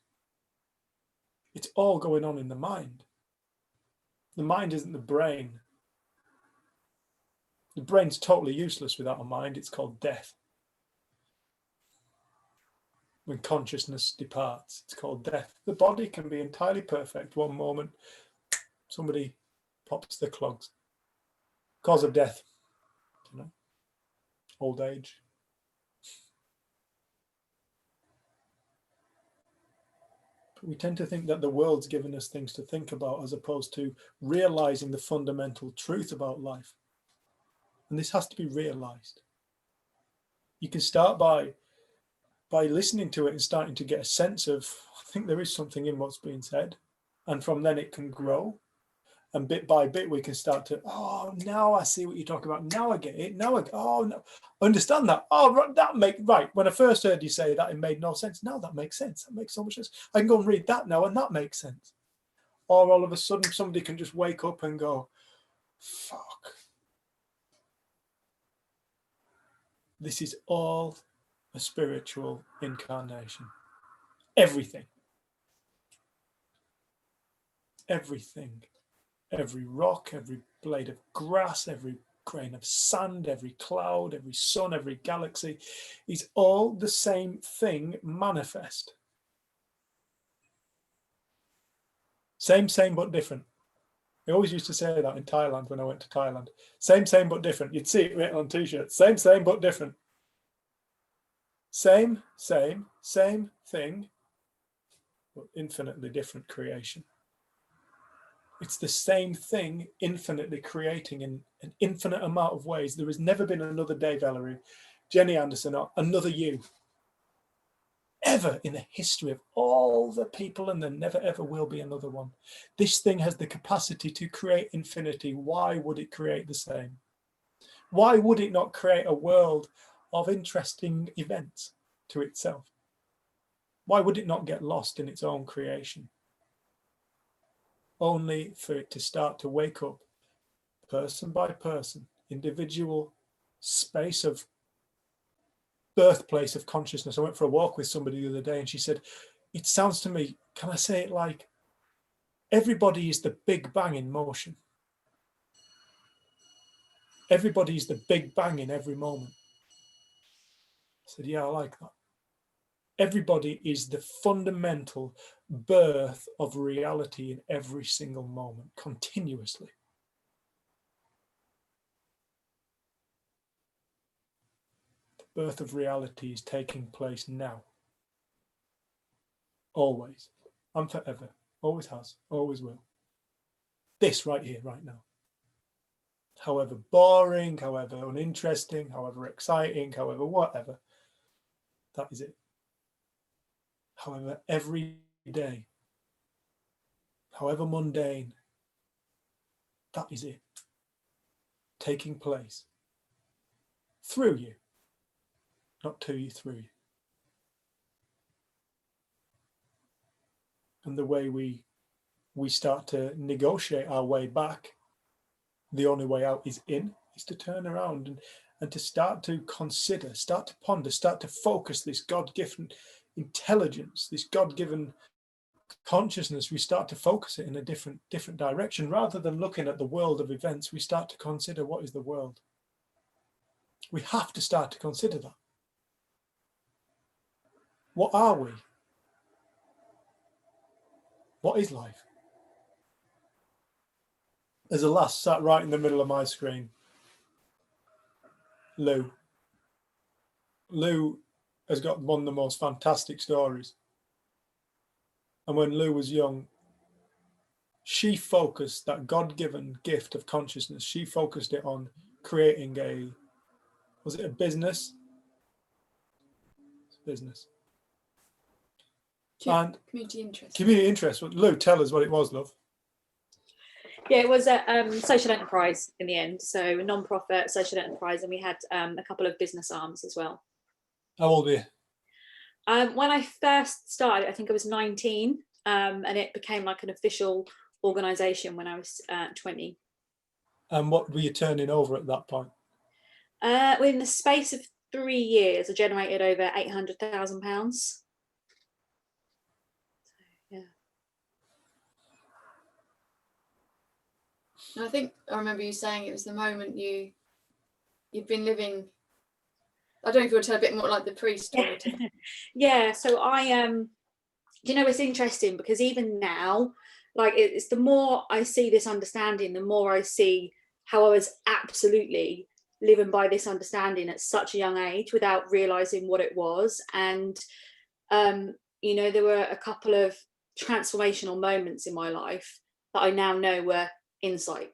It's all going on in the mind. The mind isn't the brain. The brain's totally useless without a mind. It's called death. When consciousness departs, it's called death. The body can be entirely perfect. One moment, somebody pops the clogs. Cause of death, old age. But we tend to think that the world's given us things to think about, as opposed to realizing the fundamental truth about life. And this has to be realized. You can start by listening to it and starting to get a sense of, I think there is something in what's being said. And from then it can grow. And bit by bit, we can start to, oh, now I see what you're talking about. Now I get it. Now no, understand that. Oh, right. When I first heard you say that, it made no sense. Now that makes sense. That makes so much sense. I can go and read that now, and that makes sense. Or all of a sudden, somebody can just wake up and go, fuck. This is all a spiritual incarnation. Everything. Everything. Every rock, every blade of grass, every grain of sand, every cloud, every sun, every galaxy is all the same thing manifest. Same, but different. I always used to say that in Thailand when I went to Thailand. Same, but different. You'd see it written on t-shirts. Same, but different. Same thing, but infinitely different creation. It's the same thing, infinitely creating in an infinite amount of ways. There has never been another Dave Ellery, Jenny Anderson, or another you, ever in the history of all the people, and there never ever will be another one. This thing has the capacity to create infinity. Why would it create the same? Why would it not create a world of interesting events to itself? Why would it not get lost in its own creation? Only for it to start to wake up, person by person, individual space of birthplace of consciousness. I went for a walk with somebody the other day and she said, it sounds to me, can I say it like, everybody is the Big Bang in motion. Everybody is the Big Bang in every moment. I said, yeah, I like that. Everybody is the fundamental birth of reality in every single moment, continuously. The birth of reality is taking place now. Always. And forever. Always has. Always will. This right here, right now. However boring, however uninteresting, however exciting, however whatever. That is it. However, every day, however mundane, that is it. Taking place through you, not to you, through you. And the way we start to negotiate our way back, the only way out is in, is to turn around and to start to consider, start to ponder, start to focus this God-given intelligence, this God-given consciousness. We start to focus it in a different direction. Rather than looking at the world of events, we start to consider, what is the world? We have to start to consider that. What are we? What is life? There's a lass sat right in the middle of my screen. Lou. Lou has got one of the most fantastic stories. And when Lou was young, she focused that God-given gift of consciousness. She focused it on creating was it a business? Business. And Community interest. community interest. Lou, tell us what it was, love. Yeah, it was a social enterprise in the end. So a non-profit social enterprise, and we had a couple of business arms as well. How old were you? When I first started, I think I was 19, and it became like an official organisation when I was 20. And what were you turning over at that point? Within the space of 3 years, I generated over £800,000. And I think I remember you saying it was the moment you've been living. I don't know if you want to tell a bit more like the pre-story. Yeah, so it's interesting because even now, like it's the more I see this understanding, the more I see how I was absolutely living by this understanding at such a young age without realizing what it was. And there were a couple of transformational moments in my life that I now know were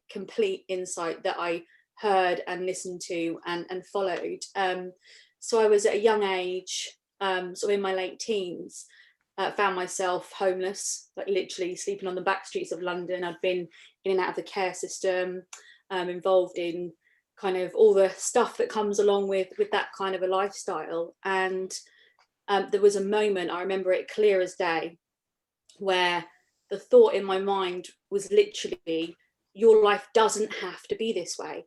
complete insight that I heard and listened to and followed. So I was at a young age, sort of in my late teens, found myself homeless, like literally sleeping on the back streets of London. I'd been in and out of the care system, involved in kind of all the stuff that comes along with that kind of a lifestyle. And there was a moment, I remember it clear as day, where the thought in my mind was literally, your life doesn't have to be this way.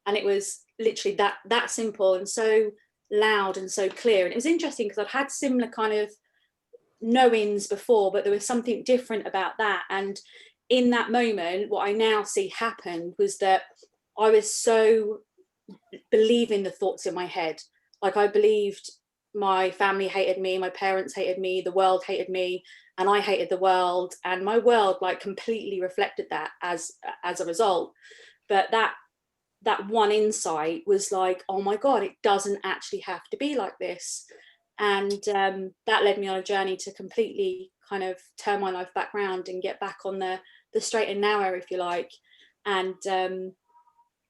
And it was literally that simple and so loud and so clear. And it was interesting because I'd had similar kind of knowings before, but there was something different about that. And in that moment, what I now see happened was that I was so believing the thoughts in my head. Like I believed my family hated me, my parents hated me, the world hated me, and I hated the world. And my world like completely reflected that as a result. But that one insight was like, oh my God, it doesn't actually have to be like this. And that led me on a journey to completely kind of turn my life back round and get back on the straight and narrow, if you like. And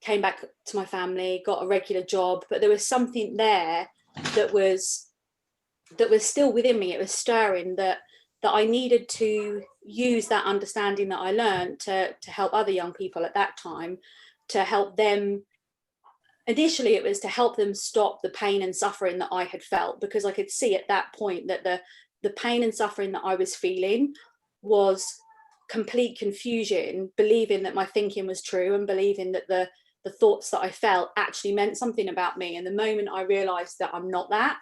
came back to my family, got a regular job, but there was something there that was still within me. It was stirring that I needed to use that understanding that I learned to help other young people at that time, to help them. Initially, it was to help them stop the pain and suffering that I had felt, because I could see at that point that the pain and suffering that I was feeling was complete confusion, believing that my thinking was true and believing that the thoughts that I felt actually meant something about me. And the moment I realized that I'm not that,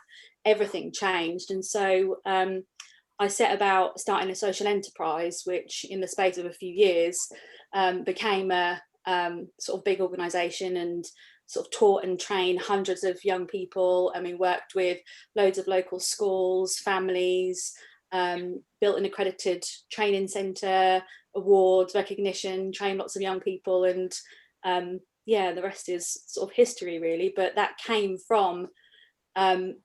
everything changed. And so I set about starting a social enterprise, which in the space of a few years became a sort of big organization, and sort of taught and trained hundreds of young people. And we worked with loads of local schools, families, built an accredited training centre, awards, recognition, trained lots of young people. And the rest is sort of history really. But that came from the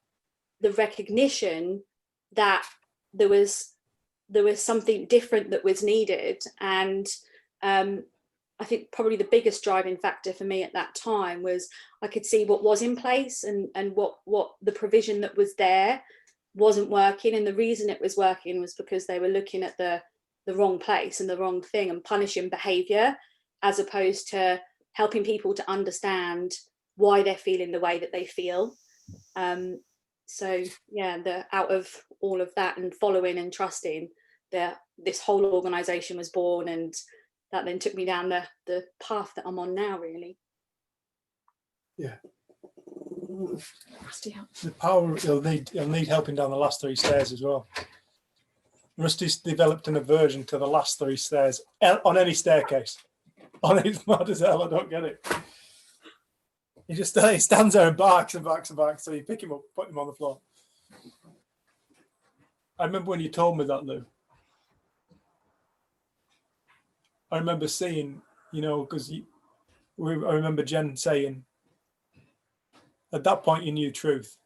recognition that there was something different that was needed. And I think probably the biggest driving factor for me at that time was I could see what was in place and what the provision that was there wasn't working. And the reason it was working was because they were looking at the wrong place and the wrong thing and punishing behaviour, as opposed to helping people to understand why they're feeling the way that they feel. Out of all of that and following and trusting, this whole organisation was born, and that then took me down the path that I'm on now, really. Yeah. Rusty, help. The power, you'll need helping down the last 3 stairs as well. Rusty's developed an aversion to the last 3 stairs on any staircase. On his mad as hell, I don't get it. He stands there and barks and barks and barks. So you pick him up, put him on the floor. I remember when you told me that, Lou. I remember seeing, you know, because I remember Jen saying, at that point you knew truth.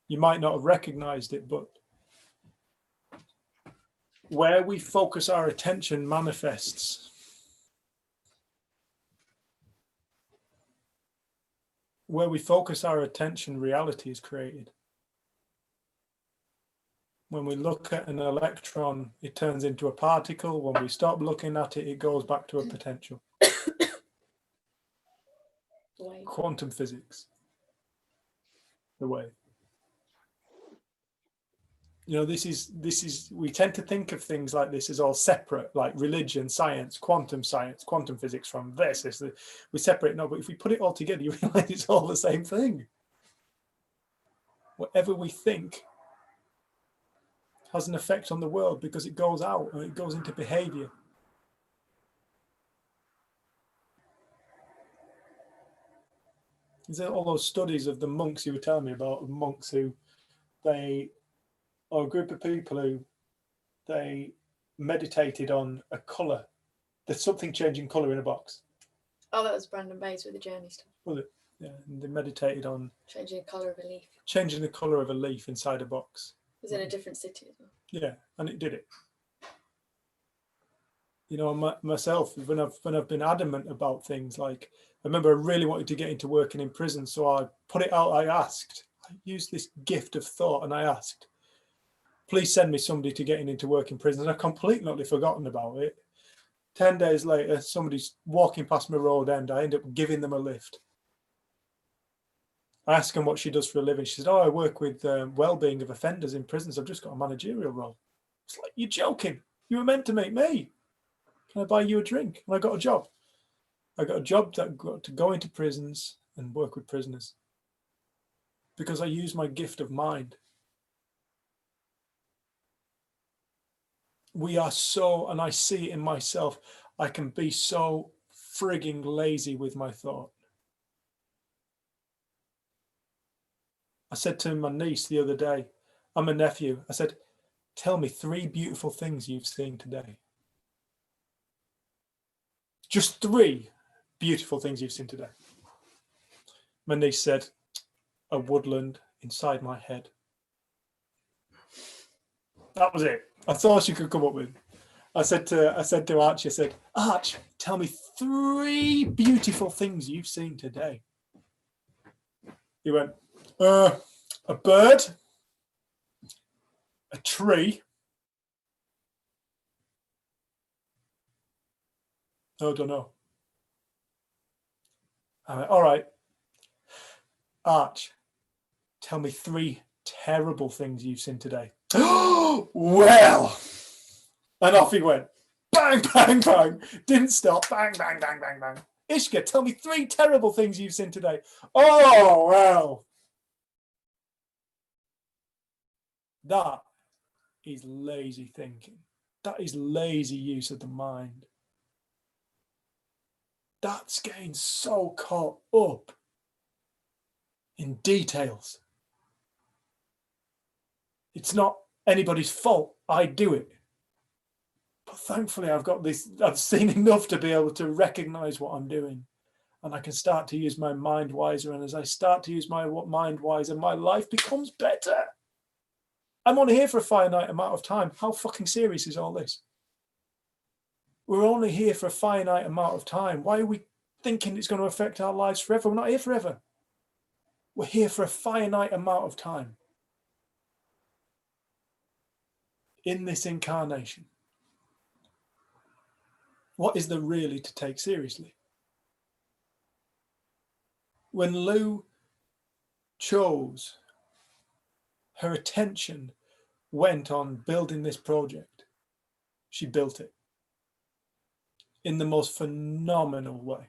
You might not have recognized it, but where we focus our attention manifests. Where we focus our attention, reality is created. When we look at an electron, it turns into a particle. When we stop looking at it, it goes back to a potential. Quantum physics. The way. You know, this is, we tend to think of things like this as all separate, like religion, science, quantum physics from this. We separate, no, but if we put it all together, you realize it's all the same thing. Whatever we think has an effect on the world because it goes out and it goes into behavior. Is there all those studies of the monks you were telling me about, monks who or a group of people who they meditated on a colour. There's something changing colour in a box. Oh, that was Brandon Bays with the journey stuff. Was it? Yeah, and they meditated on changing the colour of a leaf. Changing the colour of a leaf inside a box. It was in a different city as well. Yeah, and it did it. You know, myself, when I've been adamant about things, like I remember I really wanted to get into working in prison, so I put it out. I used this gift of thought, and I asked, please send me somebody to getting into work in prison. And I've completely forgotten about it. 10 days later, somebody's walking past my road end. I end up giving them a lift. I asked her what she does for a living. She said, oh, I work with well-being of offenders in prisons. I've just got a managerial role. It's like, you're joking. You were meant to make me. Can I buy you a drink? And I got a job. I got a job that got to go into prisons and work with prisoners because I use my gift of mind. We are so, and I see it in myself, I can be so frigging lazy with my thought. I said to my niece the other day, I'm a nephew, I said, tell me 3 beautiful things you've seen today. Just 3 beautiful things you've seen today. My niece said, a woodland inside my head. That was it. I thought she could come up with. I said to Archie, I said, Arch, tell me 3 beautiful things you've seen today. He went, a bird, a tree. I don't know. I went, all right. Arch, tell me 3 terrible things you've seen today. Well, and off he went. Bang, bang, bang. Didn't stop. Bang, bang, bang, bang, bang. Ishka, tell me 3 terrible things you've seen today. Oh, well. That is lazy thinking. That is lazy use of the mind. That's getting so caught up in details. It's not anybody's fault. I do it. But thankfully, I've seen enough to be able to recognize what I'm doing. And I can start to use my mind wiser. And as I start to use my mind wiser, my life becomes better. I'm only here for a finite amount of time. How fucking serious is all this? We're only here for a finite amount of time. Why are we thinking it's going to affect our lives forever? We're not here forever. We're here for a finite amount of time. In this incarnation. What is there really to take seriously? When Lou chose, her attention went on building this project. She built it in the most phenomenal way.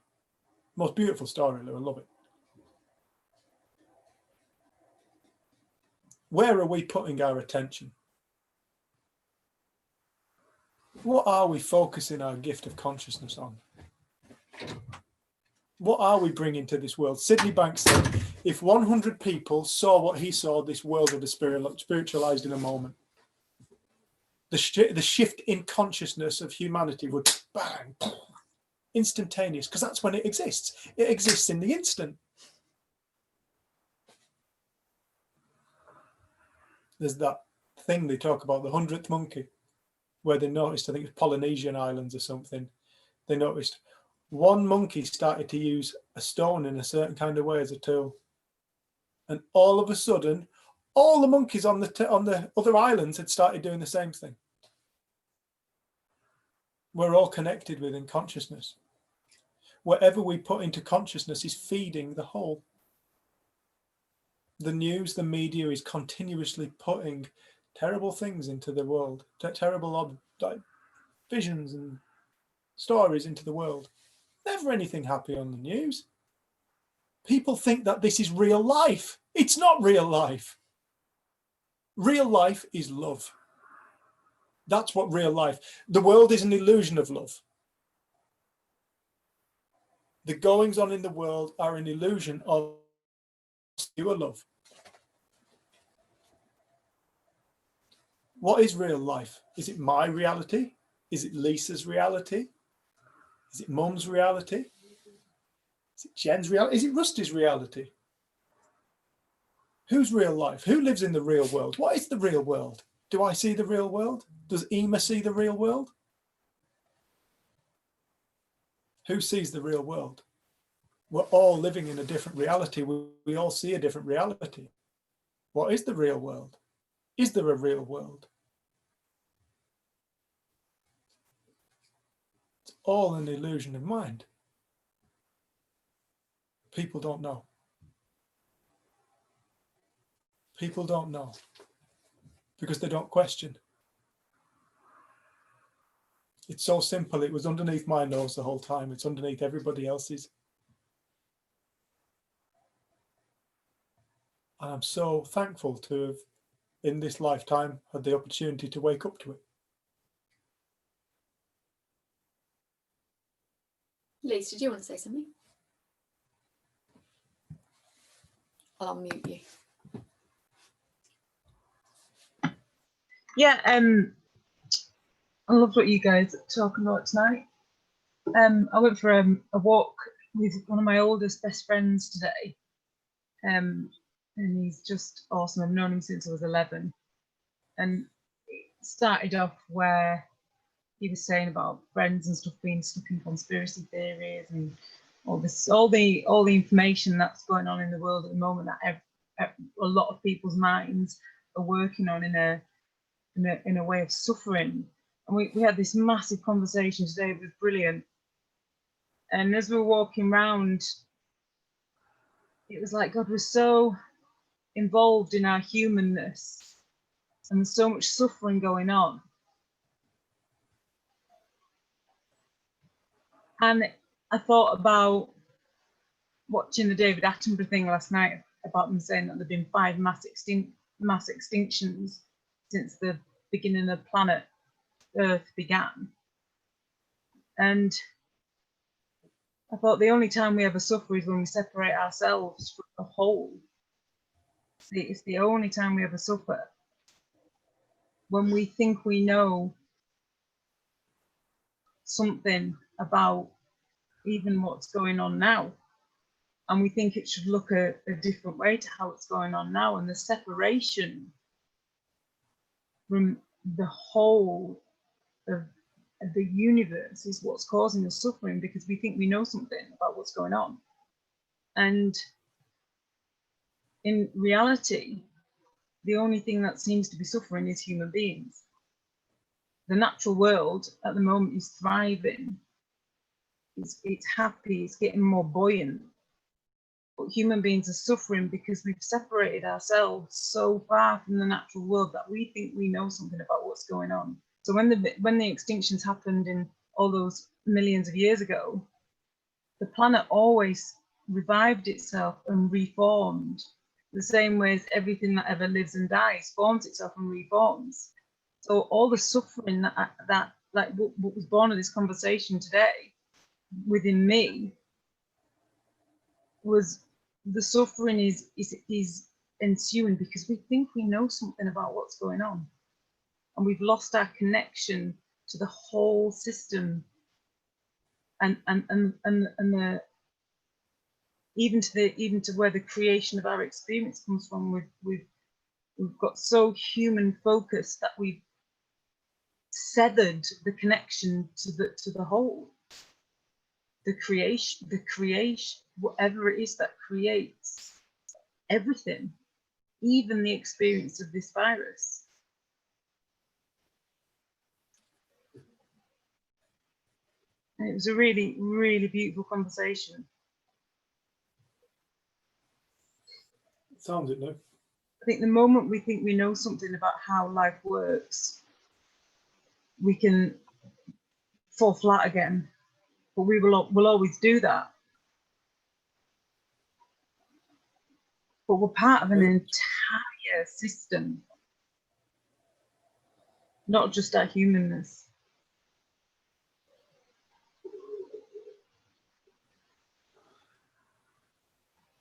Most beautiful story, Lou. I love it. Where are we putting our attention? What are we focusing our gift of consciousness on? What are we bringing to this world? Sydney Banks said, if 100 people saw what he saw, this world would have spiritualized in a moment. The shift in consciousness of humanity would bang, instantaneous, because that's when it exists. It exists in the instant. There's that thing they talk about, the 100th monkey, where they noticed, I think it was Polynesian islands or something, they noticed one monkey started to use a stone in a certain kind of way as a tool. And all of a sudden, all the monkeys on the other islands had started doing the same thing. We're all connected within consciousness. Whatever we put into consciousness is feeding the whole. The news, the media is continuously putting terrible things into the world, terrible visions and stories into the world. Never anything happy on the news. People think that this is real life. It's not real life. Real life is love. That's what real life. The world is an illusion of love. The goings on in the world are an illusion of pure love. What is real life? Is it my reality? Is it Lisa's reality? Is it Mum's reality? Is it Jen's reality? Is it Rusty's reality? Whose real life? Who lives in the real world? What is the real world? Do I see the real world? Does Ema see the real world? Who sees the real world? We're all living in a different reality. We all see a different reality. What is the real world? Is there a real world? It's all an illusion of mind. People don't know. People don't know because they don't question. It's so simple. It was underneath my nose the whole time. It's underneath everybody else's. And I'm so thankful to have, in this lifetime, had the opportunity to wake up to it. Lise, did you want to say something? I'll unmute you. Yeah, I loved what you guys are talking about tonight. I went for a walk with one of my oldest best friends today, and he's just awesome. I've known him since I was 11, and it started off where he was saying about friends and stuff being stuck in conspiracy theories and all the information that's going on in the world at the moment that a lot of people's minds are working on in a way of suffering. And we had this massive conversation today. It was brilliant. And as we were walking around, it was like God was so involved in our humanness and there's so much suffering going on. And I thought about watching the David Attenborough thing last night about them saying that there have been 5 mass extinctions since the beginning of the planet Earth began. And I thought the only time we ever suffer is when we separate ourselves from the whole. It's the only time we ever suffer. When we think we know something about even what's going on now, and we think it should look a different way to how it's going on now, and the separation from the whole of the universe is what's causing the suffering, because we think we know something about what's going on. And in reality, the only thing that seems to be suffering is human beings. The natural world at the moment is thriving. It's happy, it's getting more buoyant. But human beings are suffering because we've separated ourselves so far from the natural world that we think we know something about what's going on. So when the extinctions happened in all those millions of years ago, the planet always revived itself and reformed, the same way as everything that ever lives and dies forms itself and reforms. So all the suffering that like what was born of this conversation today within me was the suffering is ensuing because we think we know something about what's going on, and we've lost our connection to the whole system and the even to where the creation of our experience comes from. We've got so human focused that we've severed the connection to the whole, the creation, whatever it is that creates everything, even the experience of this virus. And it was a really, really beautiful conversation. Sounds it, no? I think the moment we think we know something about how life works, we can fall flat again. But we'll always do that. But we're part of an entire system, not just our humanness.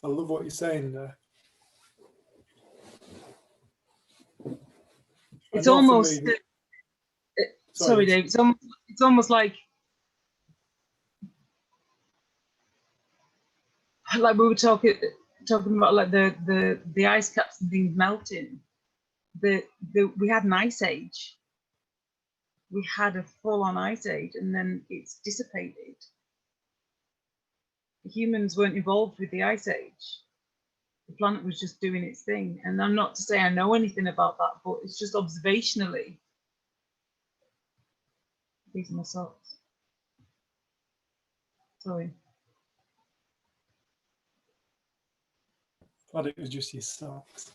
I love what you're saying there. I It's know for me almost, that- sorry, Dave, it's almost like we were talking about like the ice caps and things melting. We had an ice age. We had a full-on ice age, and then it's dissipated. Humans weren't involved with the ice age. The planet was just doing its thing. And I'm not to say I know anything about that, but it's just observationally. These are my socks. Sorry. Glad it was just your socks.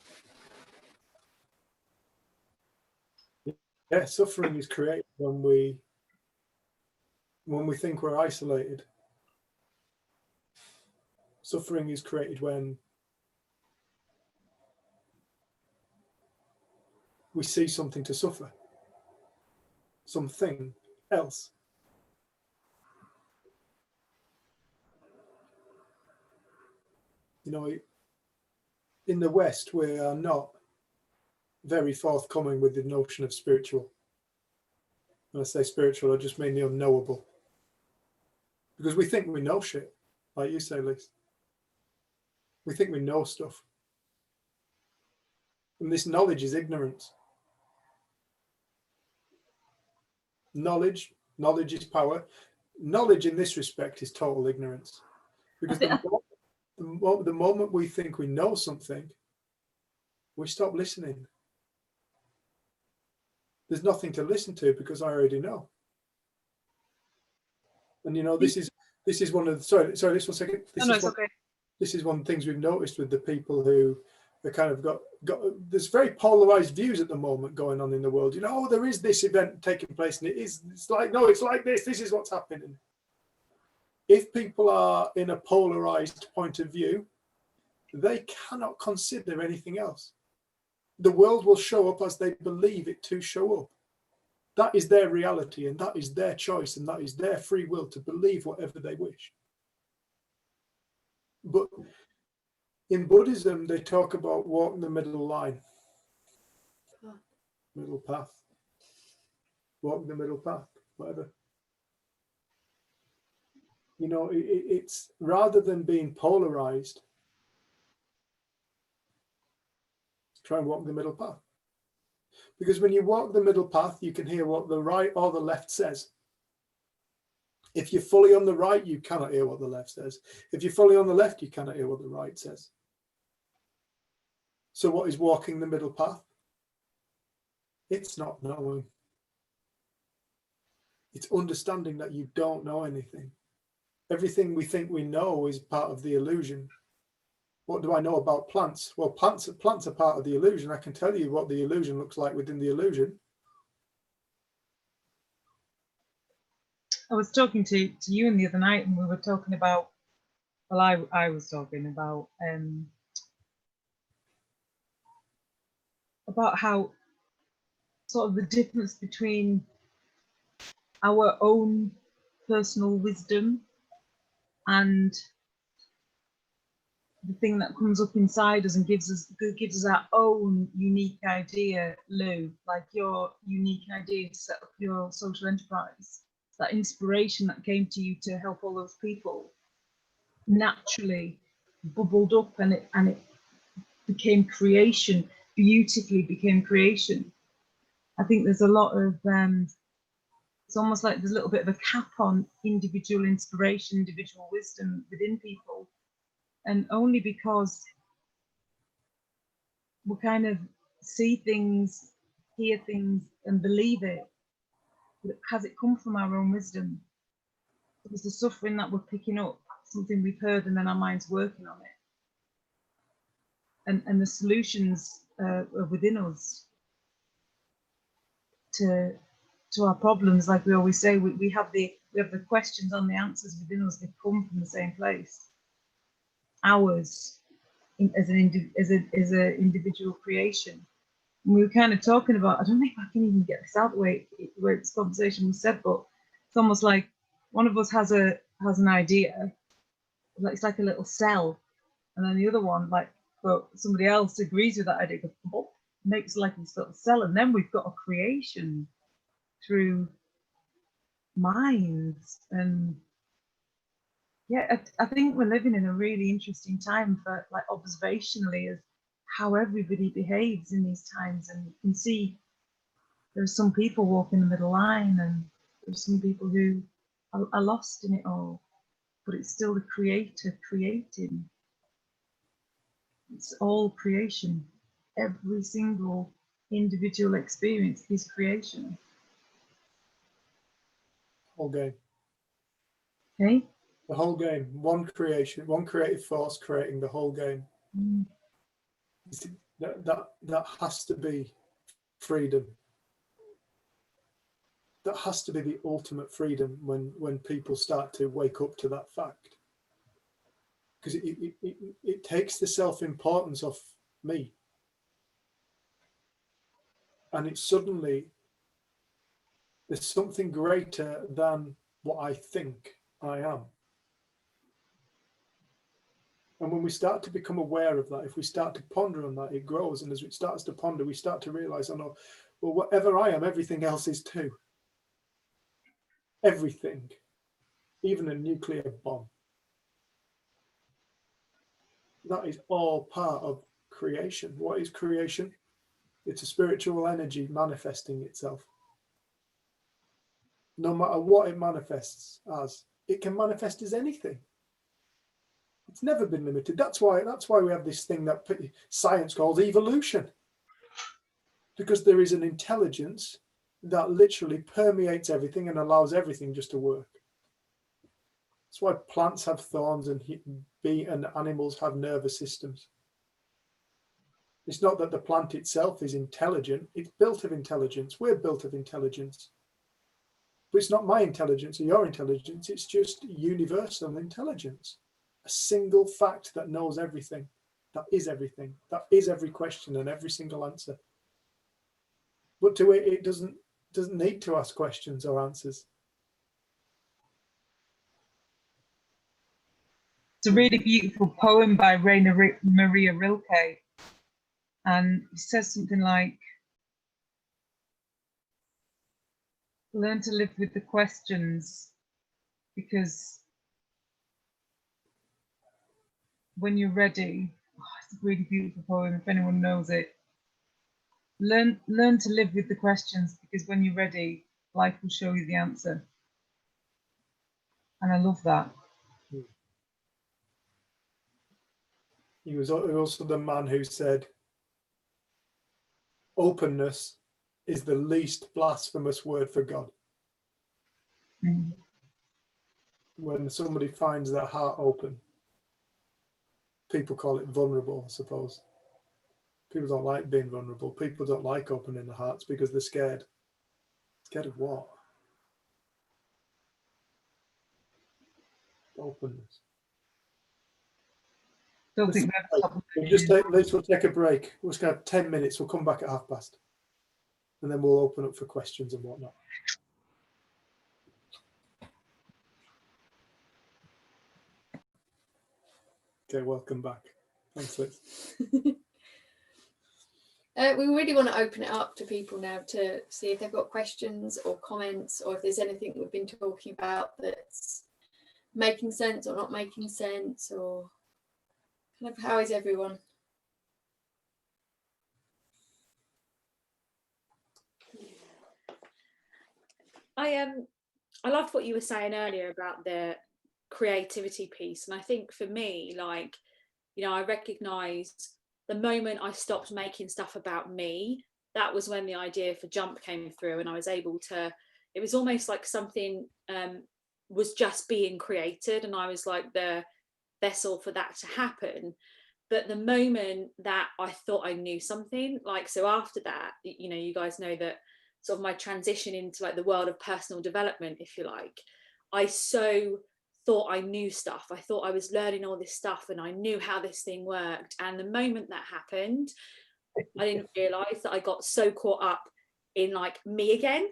Yeah, suffering is created when we think we're isolated. Suffering is created when we see something to suffer, something else. You know, in the West, we are not very forthcoming with the notion of spiritual. When I say spiritual, I just mean the unknowable. Because we think we know shit, like you say, Liz. We think we know stuff. And this knowledge is ignorance. Knowledge is power. Knowledge in this respect is total ignorance. Because the moment we think we know something, we stop listening. There's nothing to listen to because I already know. And you know, this is one of the, sorry, just 1 second. This is one of the things we've noticed with the people who are kind of got there's very polarized views at the moment going on in the world. You know, oh, there is this event taking place, and it's like, no, it's like this is what's happening. If people are in a polarized point of view, they cannot consider anything else. The world will show up as they believe it to show up. That is their reality, and that is their choice, and that is their free will to believe whatever they wish. But in Buddhism, they talk about walking the middle line, middle path, walking the middle path, whatever. You know, it's rather than being polarized, try and walk the middle path. Because when you walk the middle path, you can hear what the right or the left says. If you're fully on the right, you cannot hear what the left says. If you're fully on the left, you cannot hear what the right says. So what is walking the middle path? It's not knowing. It's understanding that you don't know anything. Everything we think we know is part of the illusion. What do I know about plants? Well, plants are part of the illusion. I can tell you what the illusion looks like within the illusion. I was talking to you the other night, and we were talking about, well, I was talking about how sort of the difference between our own personal wisdom and the thing that comes up inside us and gives us our own unique idea, Lou, like your unique idea to set up your social enterprise. that inspiration that came to you to help all those people naturally bubbled up, and it became creation, beautifully became creation. I think there's a lot of it's almost like there's a little bit of a cap on individual inspiration, individual wisdom within people, and only because we kind of see things, hear things, and believe it. But has it come from our own wisdom? Is the suffering that we're picking up something we've heard, and then our mind's working on it? And the solutions are within us to our problems. Like we always say, we have the questions and the answers within us. They come from the same place. Ours, as an individual creation. And we were kind of talking about, I don't know if I can even get this out the way where this conversation was said, but it's almost like one of us has an idea, like it's like a little cell, and then the other one, like, but somebody else agrees with that idea, goes, oh, makes like this little cell, and then we've got a creation through minds. And yeah, I think we're living in a really interesting time for, like, observationally, as how everybody behaves in these times. And you can see there's some people walking the middle line, and there's some people who are lost in it all, but it's still the creator creating. It's all creation. Every single individual experience is creation. Whole game. Okay. The whole game. One creation, one creative force creating the whole game. Mm. That has to be freedom. That has to be the ultimate freedom when people start to wake up to that fact. Because it takes the self-importance off me. And it's suddenly, there's something greater than what I think I am. And when we start to become aware of that, if we start to ponder on that, it grows. And as it starts to ponder, we start to realize, oh no, well, whatever I am, everything else is too. Everything, even a nuclear bomb. That is all part of creation. What is creation? It's a spiritual energy manifesting itself. No matter what it manifests as, it can manifest as anything. It's never been limited. That's why we have this thing that science calls evolution. Because there is an intelligence that literally permeates everything and allows everything just to work. That's why plants have thorns and animals have nervous systems. It's not that the plant itself is intelligent, it's built of intelligence. We're built of intelligence. But it's not my intelligence or your intelligence, it's just universal intelligence. A single fact that knows everything, that is everything, that is every question and every single answer. But to it doesn't need to ask questions or answers. It's a really beautiful poem by Rainer Maria Rilke. And it says something like, learn to live with the questions, because when you're ready, it's a really beautiful poem, if anyone knows it. Learn to live with the questions, because when you're ready, life will show you the answer. And I love that. He was also the man who said, openness is the least blasphemous word for God. Mm. When somebody finds their heart open, people call it vulnerable, I suppose. People don't like being vulnerable. People don't like opening their hearts because they're scared. Scared of what? Openness. Don't think We'll take a break. We're just going to have 10 minutes. We'll come back at past. And then we'll open up for questions and whatnot. Okay, welcome back. Thanks, Liz. We really want to open it up to people now to see if they've got questions or comments, or if there's anything we've been talking about that's making sense or not making sense, or kind of how is everyone? I loved what you were saying earlier about the creativity piece, and I think for me, like, you know, I recognized the moment I stopped making stuff about me, that was when the idea for Jump came through, and I was able to, it was almost like something was just being created, and I was like the vessel for that to happen. But the moment that I thought I knew something, like, so after that, you know, you guys know that sort of my transition into like the world of personal development, if you like, I so thought I knew stuff. I thought I was learning all this stuff and I knew how this thing worked. And the moment that happened, I didn't realize that I got so caught up in like me again.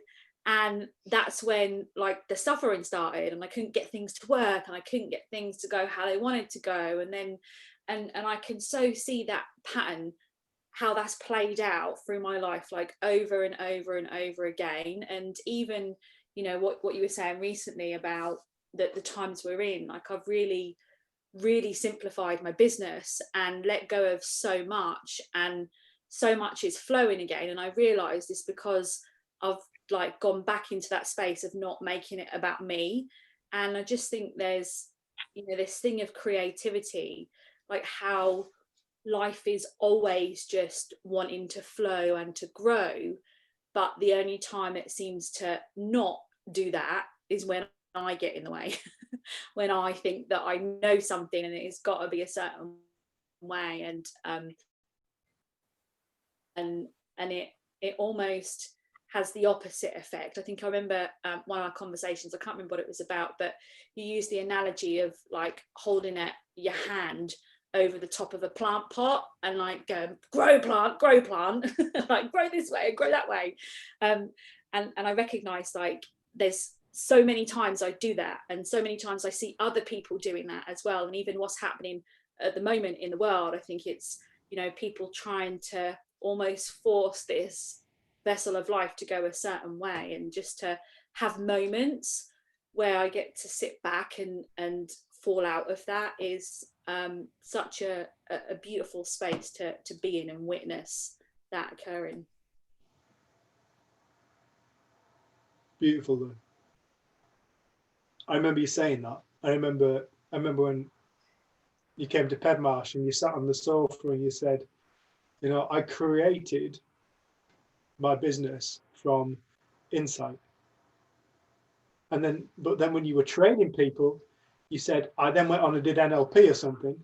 And that's when like the suffering started, and I couldn't get things to work, and I couldn't get things to go how they wanted to go. And then and I can so see that pattern, how that's played out through my life, like over and over and over again. And even, you know, what you were saying recently about the times we're in, like I've really simplified my business and let go of so much, and so much is flowing again. And I realized it's because I've like gone back into that space of not making it about me. And I just think there's, you know, this thing of creativity, like how life is always just wanting to flow and to grow, but the only time it seems to not do that is when I get in the way. When I think that I know something and it's got to be a certain way, and it almost has the opposite effect. I think I remember one of our conversations, I can't remember what it was about, but you used the analogy of like holding your hand over the top of a plant pot and like grow plant, like grow this way, grow that way. And I recognize like there's so many times I do that, and so many times I see other people doing that as well. And even what's happening at the moment in the world, I think it's, you know, people trying to almost force this vessel of life to go a certain way, and just to have moments where I get to sit back and fall out of that is such a beautiful space to be in and witness that occurring. Beautiful though. I remember you saying that. I remember when you came to Pedmarsh and you sat on the sofa and you said, you know, I created my business from insight. And then, but then when you were training people, you said, I then went on and did NLP or something.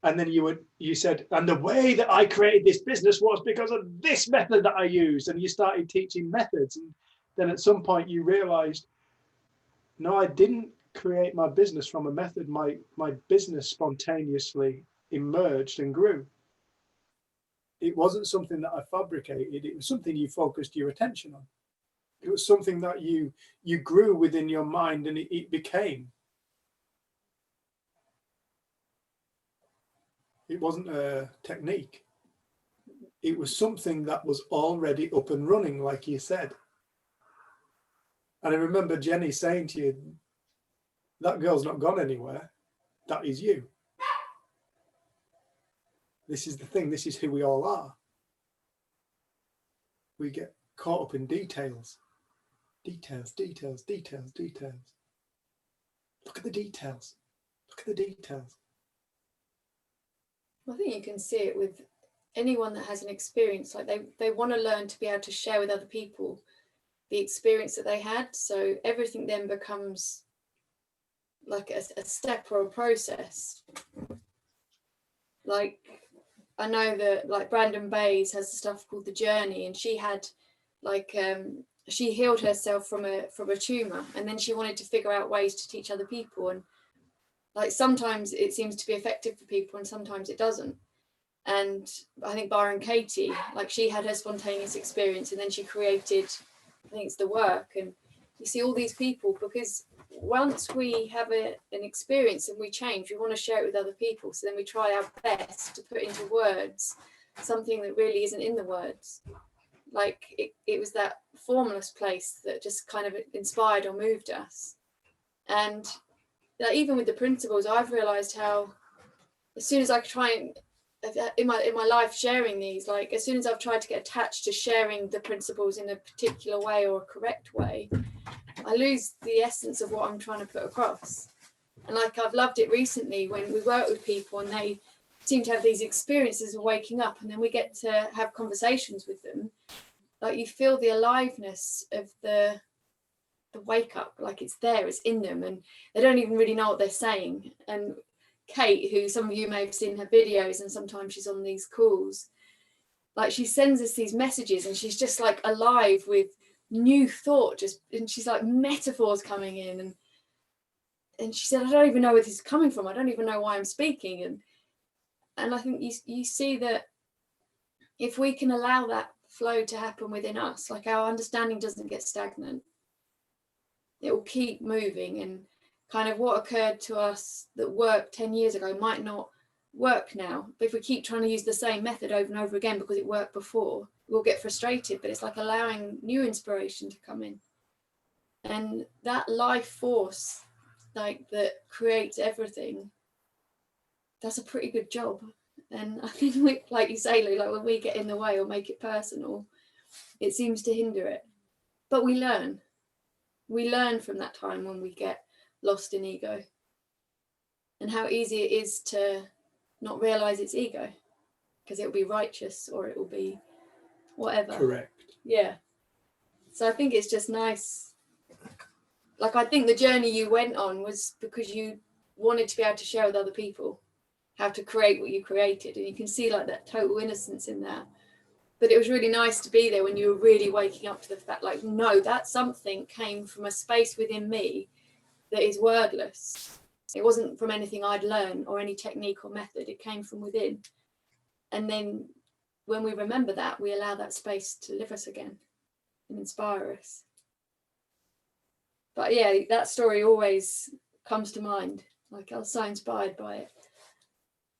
And then you said, and the way that I created this business was because of this method that I used. And you started teaching methods. And then at some point you realized, no, I didn't create my business from a method. My business spontaneously emerged and grew. It wasn't something that I fabricated. It was something you focused your attention on. It was something that you grew within your mind, and it became. It wasn't a technique. It was something that was already up and running, like you said. And I remember Jenny saying to you, that girl's not gone anywhere. That is you. This is the thing. This is who we all are. We get caught up in details. Details. Look at the details. Look at the details. I think you can see it with anyone that has an experience. Like they want to learn to be able to share with other people the experience that they had. So everything then becomes like a step or a process. Like I know that like Brandon Bays has stuff called The Journey, and she had like she healed herself from a tumor, and then she wanted to figure out ways to teach other people. And like sometimes it seems to be effective for people and sometimes it doesn't. And I think Byron Katie, like she had her spontaneous experience and then she created, I think it's the work. And you see all these people, because once we have an experience and we change, we want to share it with other people. So then we try our best to put into words something that really isn't in the words. Like it was that formless place that just kind of inspired or moved us. And even with the principles, I've realized how as soon as I try and in my life sharing these, like as soon as I've tried to get attached to sharing the principles in a particular way or a correct way, I lose the essence of what I'm trying to put across. And like I've loved it recently when we work with people and they seem to have these experiences of waking up, and then we get to have conversations with them. Like you feel the aliveness of the wake up, like it's there, it's in them, and they don't even really know what they're saying. And Kate, who some of you may have seen her videos, and sometimes she's on these calls, like she sends us these messages and she's just like alive with new thought, just, and she's like metaphors coming in, and she said, I don't even know where this is coming from, I don't even know why I'm speaking. And I think you see that if we can allow that flow to happen within us, like our understanding doesn't get stagnant, it will keep moving. And kind of what occurred to us that worked 10 years ago might not work now, but if we keep trying to use the same method over and over again because it worked before, we'll get frustrated. But it's like allowing new inspiration to come in, and that life force like that creates everything does a pretty good job. And I think we, like you say, Lou, like when we get in the way or make it personal, it seems to hinder it. But we learn from that time when we get lost in ego, and how easy it is to not realize it's ego, because it will be righteous or it will be whatever. Correct. Yeah. So I think it's just nice. Like I think the journey you went on was because you wanted to be able to share with other people how to create what you created, and you can see like that total innocence in that. But it was really nice to be there when you were really waking up to the fact, like, no, that something came from a space within me that is wordless. It wasn't from anything I'd learned or any technique or method. It came from within. And then when we remember that, we allow that space to live us again and inspire us. But yeah, that story always comes to mind. Like I was so inspired by it,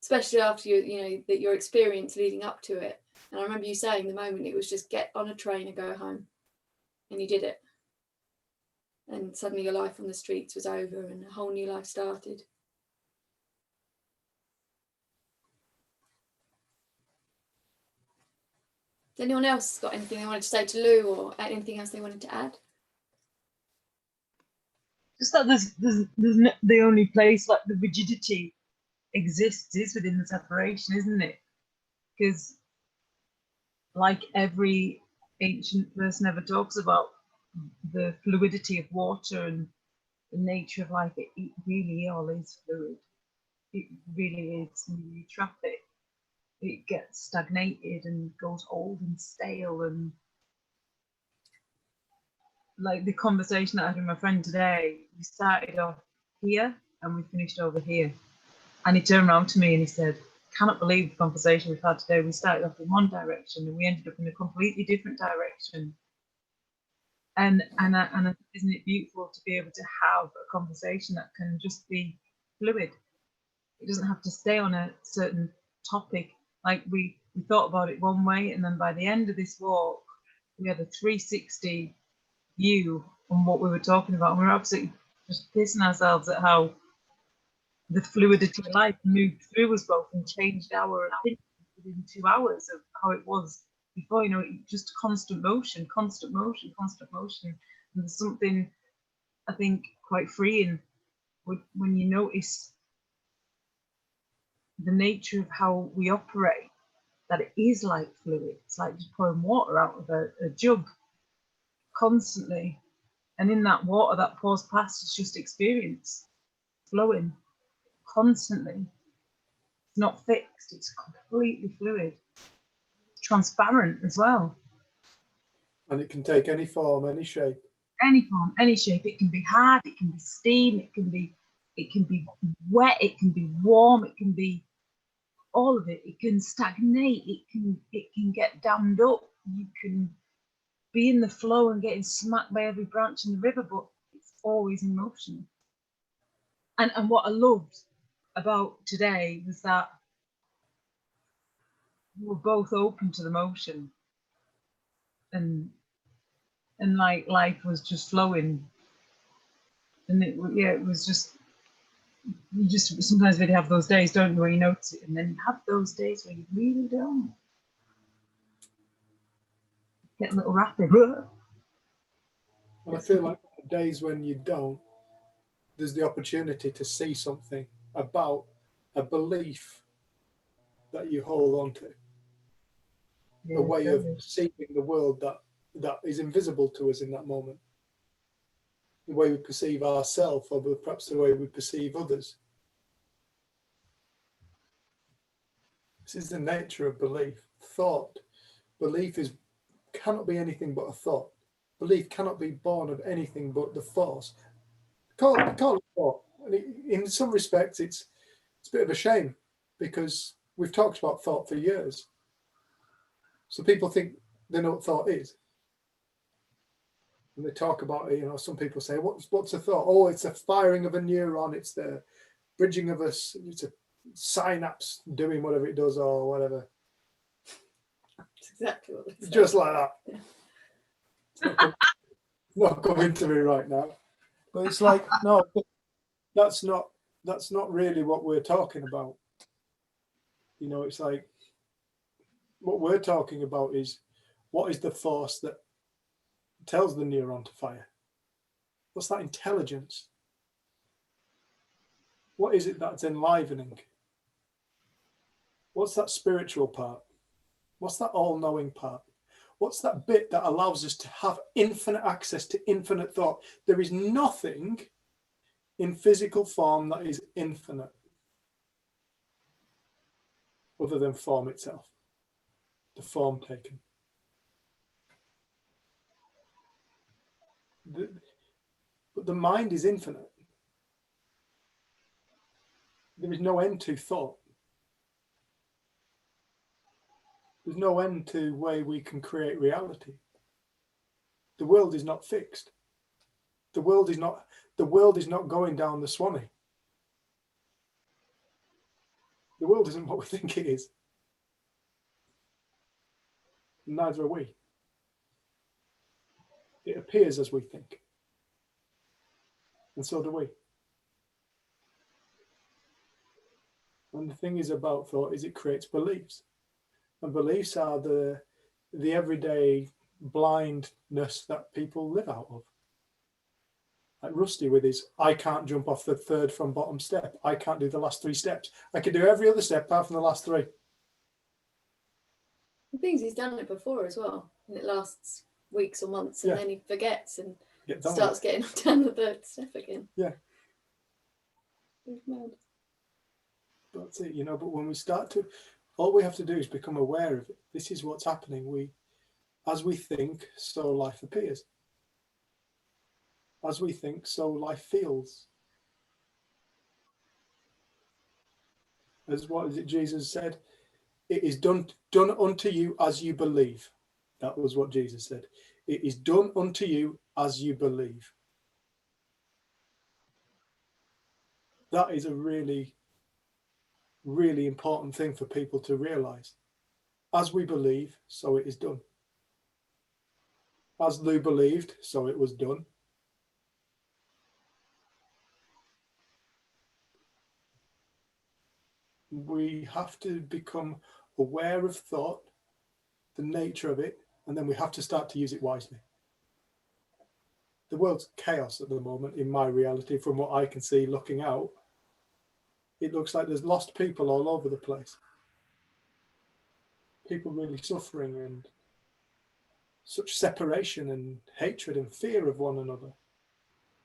especially after that your experience leading up to it. And I remember you saying the moment it was just get on a train and go home, and you did it. And suddenly your life on the streets was over and a whole new life started. Has anyone else got anything they wanted to say to Lou, or anything else they wanted to add? Just that there's the only place like the rigidity exists is within the separation, isn't it? Because like every ancient person ever talks about the fluidity of water and the nature of life, it really all is fluid. It really is. When you trap it, it gets stagnated and goes old and stale. And like the conversation that I had with my friend today, we started off here and we finished over here. And he turned around to me and he said, cannot believe the conversation we've had today. We started off in one direction and we ended up in a completely different direction. And isn't it beautiful to be able to have a conversation that can just be fluid? It doesn't have to stay on a certain topic. Like we thought about it one way, and then by the end of this walk, we had a 360 view on what we were talking about. And we were absolutely just pissing ourselves at how the fluidity of life moved through us both and changed our opinion within 2 hours of how it was before. Just constant motion. And there's something, I think, quite freeing when you notice the nature of how we operate, that it is like fluid. It's like just pouring water out of a jug constantly. And in that water that pours past, it's just experience flowing constantly. It's not fixed, it's completely fluid, transparent as well. And it can take any form, any shape. Any form, any shape. It can be hard, it can be steam, it can be wet, it can be warm, it can be all of it. It can stagnate, it can get dammed up. You can be in the flow and getting smacked by every branch in the river, but it's always in motion. And what I loved about today was that we were both open to the motion, and like life was just flowing, and it was just, you just sometimes really have those days, don't you, where you notice it, and then you have those days where you really don't. Get a little rapid. And I feel like on the days when you don't, there's the opportunity to see something about a belief that you hold on to, a way of perceiving the world that is invisible to us in that moment, the way we perceive ourselves, or perhaps the way we perceive others. This is the nature of belief. Thought, belief cannot be anything but a thought. Belief cannot be born of anything but the force. Call it thought. And in some respects, it's a bit of a shame, because we've talked about thought for years. So people think they know what thought is. And they talk about it, some people say, what's a thought? Oh, it's a firing of a neuron, it's the bridging of it's a synapse doing whatever it does, or whatever. That's exactly what they say. Just like that. Yeah. Not coming to me right now. But it's like, no, that's not really what we're talking about. It's like, what we're talking about is, what is the force that tells the neuron to fire? What's that intelligence? What is it that's enlivening? What's that spiritual part? What's that all-knowing part? What's that bit that allows us to have infinite access to infinite thought? There is nothing in physical form that is infinite other than form itself, the form taken. But the mind is infinite. There is no end to thought. There's no end to the way we can create reality. The world is not fixed. The world is not going down the Swanee. The world isn't what we think it is. Neither are we. It appears as we think. And so do we. And the thing is about thought is it creates beliefs. And beliefs are the everyday blindness that people live out of. Like Rusty with his, I can't jump off the third from bottom step. I can't do the last 3 steps. I can do every other step apart from the last 3. The things he's done it before as well, and it lasts weeks or months, and then he forgets and starts getting down the 3rd step again. Yeah. He's mad. That's it, but when we start to, all we have to do is become aware of it. This is what's happening. As we think, so life appears. As we think, so life feels. As what is it Jesus said? It is done unto you as you believe. That was what Jesus said. It is done unto you as you believe. That is a really, really important thing for people to realize. As we believe, so it is done. As Lou believed, so it was done. We have to become aware of thought, the nature of it, and then we have to start to use it wisely. The world's chaos at the moment in my reality, from what I can see looking out. It looks like there's lost people all over the place. People really suffering, and such separation and hatred and fear of one another.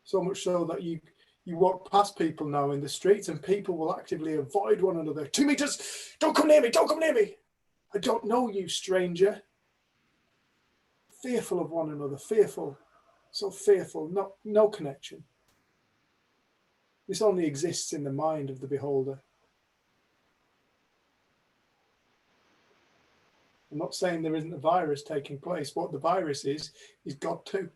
So much so that you walk past people now in the streets and people will actively avoid one another. 2 meters, don't come near me, don't come near me. I don't know you, stranger. Fearful of one another, fearful, so fearful, no connection. This only exists in the mind of the beholder. I'm not saying there isn't a virus taking place. What the virus is God too.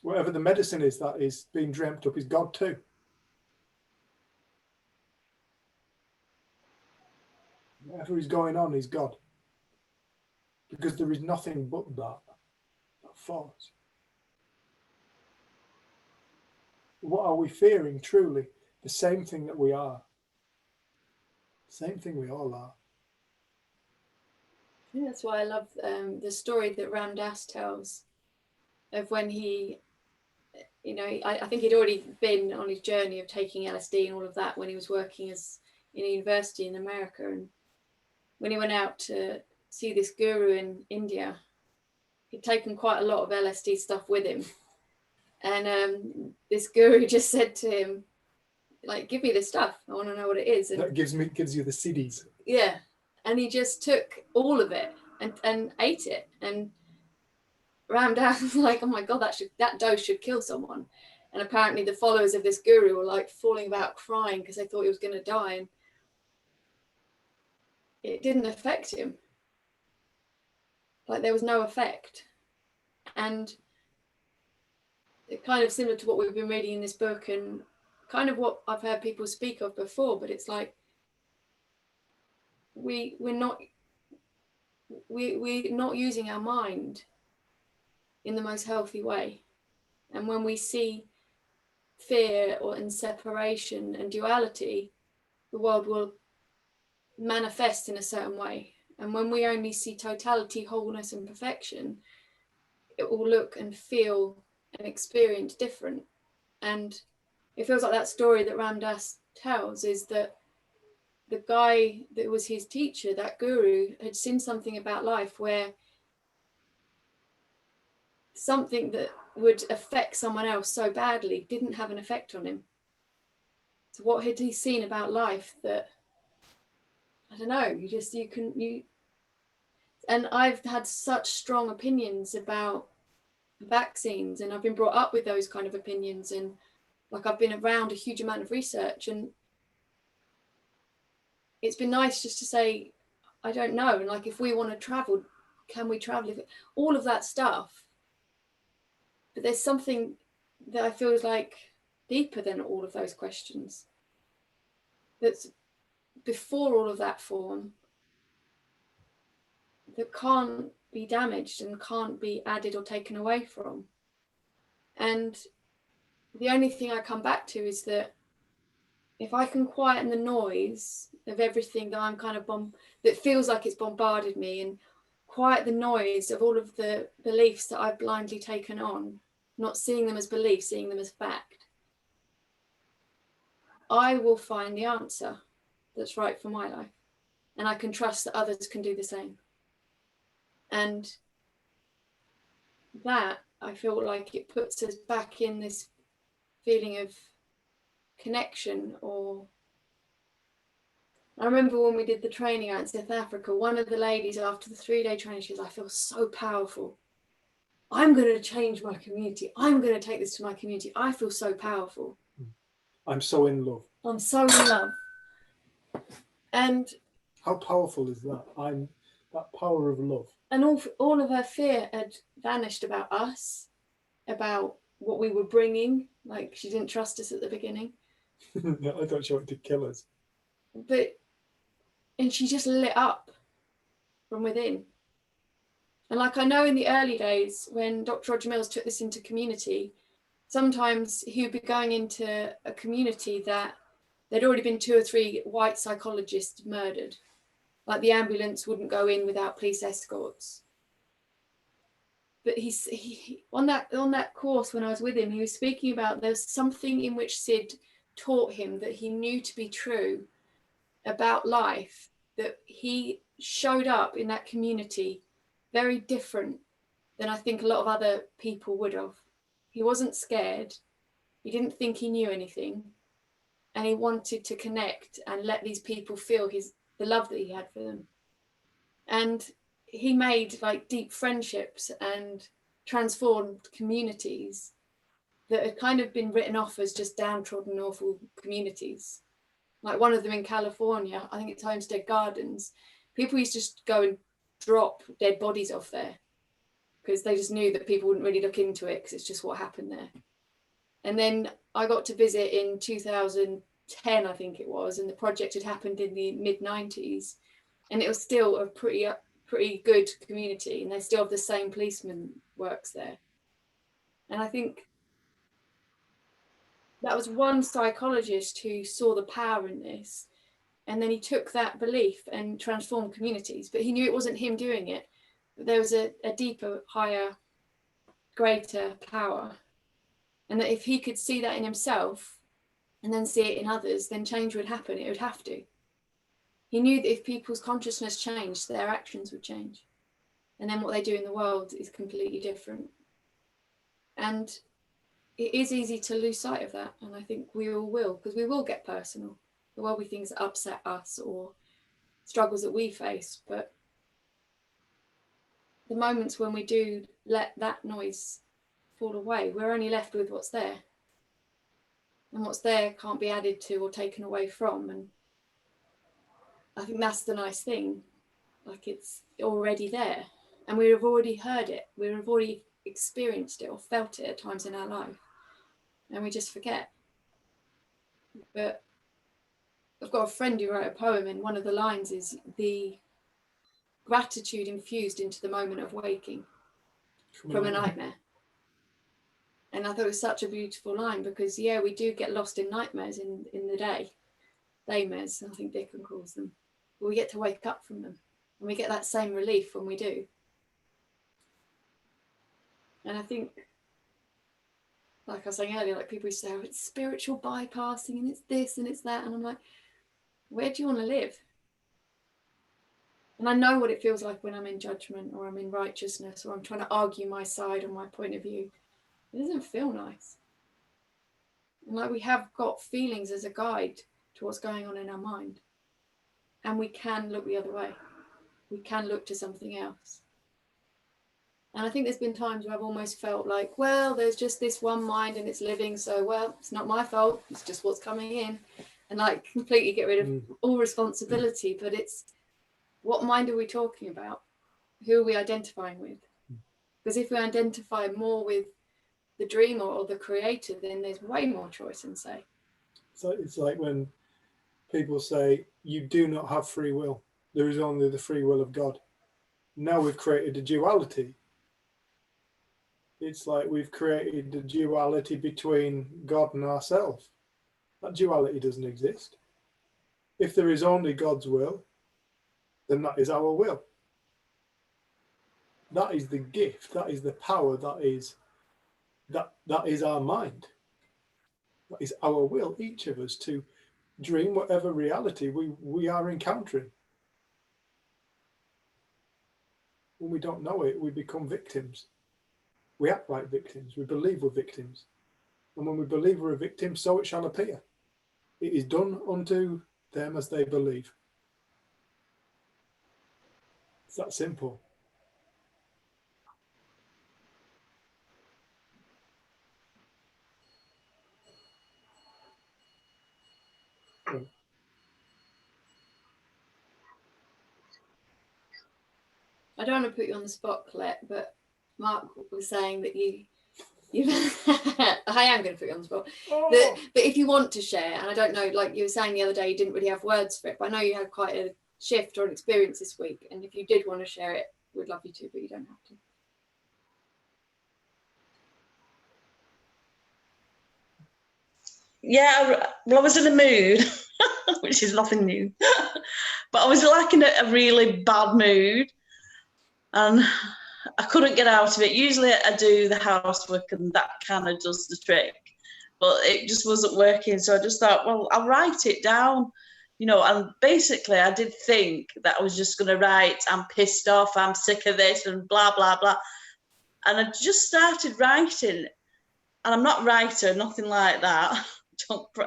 Whatever the medicine is that is being dreamt up is God too. Whatever is going on is God. Because there is nothing but that force. What are we fearing truly? The same thing that we are. Same thing we all are. I think that's why I love the story that Ram Dass tells of when he, you know, I think he'd already been on his journey of taking LSD and all of that when he was working as in a university in America. And when he went out to see this guru in India, he'd taken quite a lot of LSD stuff with him. And this guru just said to him, like, give me this stuff. I want to know what it is. And That gives you the CDs. yeah. And he just took all of it and ate it. And Ram Dass was like, oh my God, that dose should kill someone. And apparently the followers of this guru were like falling about crying because they thought he was going to die. And it didn't affect him. Like there was no effect. And it kind of similar to what we've been reading in this book and kind of what I've heard people speak of before, but it's like we're not using our mind in the most healthy way. And when we see fear and separation and duality, the world will manifest in a certain way. And when we only see totality, wholeness and perfection, it will look and feel and experience different. And it feels like that story that Ram Dass tells is that the guy that was his teacher, that guru, had seen something about life where something that would affect someone else so badly didn't have an effect on him. So what had he seen about life that, I don't know, and I've had such strong opinions about vaccines, and I've been brought up with those kind of opinions, and like I've been around a huge amount of research, and it's been nice just to say, I don't know, and like if we want to travel, can we travel? All of that stuff. But there's something that I feel is like deeper than all of those questions. That's before all of that form, that can't be damaged and can't be added or taken away from. And the only thing I come back to is that if I can quieten the noise of everything that I'm kind of that feels like it's bombarded me, and quiet the noise of all of the beliefs that I've blindly taken on, not seeing them as beliefs, seeing them as fact, I will find the answer that's right for my life. And I can trust that others can do the same. And that, I feel like it puts us back in this feeling of connection. Or I remember when we did the training out in South Africa, one of the ladies after the 3-day training, she was, I feel so powerful. I'm going to change my community. I'm going to take this to my community. I feel so powerful. I'm so in love. I'm so in love. And how powerful is that? That power of love. And all of her fear had vanished about us, about what we were bringing. Like she didn't trust us at the beginning. I thought she wanted to kill us. And she just lit up from within. And like I know in the early days when Dr. Roger Mills took this into community, sometimes he would be going into a community that there'd already been 2 or 3 white psychologists murdered. Like the ambulance wouldn't go in without police escorts. But he on that course when I was with him, he was speaking about there's something in which Sid taught him that he knew to be true about life, that he showed up in that community very different than I think a lot of other people would have. He wasn't scared. He didn't think he knew anything. And he wanted to connect and let these people feel the love that he had for them. And he made like deep friendships and transformed communities that had kind of been written off as just downtrodden, awful communities. Like one of them in California, I think it's Homestead Gardens. People used to just go and drop dead bodies off there because they just knew that people wouldn't really look into it because it's just what happened there. And then I got to visit in 2010, I think it was, and the project had happened in the mid-90s. and it was still a pretty good community, and they still have the same policeman works there. And I think that was one psychologist who saw the power in this, and then he took that belief and transformed communities. But he knew it wasn't him doing it, but there was a deeper, higher, greater power, and that if he could see that in himself and then see it in others, then change would happen. It would have to. He knew that if people's consciousness changed, their actions would change, and then what they do in the world is completely different. And it is easy to lose sight of that, and I think we all will, because we will get personal. There will be things that upset us or struggles that we face, but the moments when we do let that noise fall away, we're only left with what's there, and what's there can't be added to or taken away from. And I think that's the nice thing, like it's already there, and we have already heard it, we have already experienced it or felt it at times in our life, and we just forget. But I've got a friend who wrote a poem, and one of the lines is the gratitude infused into the moment of waking from a nightmare. And I thought it was such a beautiful line, because yeah, we do get lost in nightmares in the day, daymares, I think Dickon calls them, but we get to wake up from them, and we get that same relief when we do. And I think, like I was saying earlier, like people used to say, oh, it's spiritual bypassing and it's this and it's that, and I'm like, where do you want to live? And I know what it feels like when I'm in judgment, or I'm in righteousness, or I'm trying to argue my side or my point of view. It doesn't feel nice. And like, we have got feelings as a guide to what's going on in our mind, and we can look the other way. We can look to something else. And I think there's been times where I've almost felt like, well, there's just this one mind and it's living, so, well, it's not my fault, it's just what's coming in. And like completely get rid of all responsibility. But it's, what mind are we talking about? Who are we identifying with? Because if we identify more with the dreamer or the creator, then there's way more choice and say. So it's like when people say, you do not have free will. There is only the free will of God. Now we've created a duality. It's like we've created a duality between God and ourselves. That duality doesn't exist. If there is only God's will, then that is our will. That is the gift. That is the power. That is our mind. That is our will, each of us, to dream whatever reality we are encountering. When we don't know it, we become victims. We act like victims. We believe we're victims. And when we believe we're a victim, so it shall appear. It is done unto them as they believe. It's that simple. I don't want to put you on the spot, Colette, but Mark was saying that you I am going to put you on the spot. Oh. But if you want to share, and I don't know, like you were saying the other day, you didn't really have words for it, but I know you had quite a shift or an experience this week, and if you did want to share it, we'd love you to, but you don't have to. Yeah, well, I was in a mood, which is nothing new, but I was like in a really bad mood, and I couldn't get out of it. Usually I do the housework and that kind of does the trick, but it just wasn't working. So I just thought, well, I'll write it down, you know, and basically I did think that I was just going to write, I'm pissed off, I'm sick of this and blah, blah, blah. And I just started writing, and I'm not a writer, nothing like that.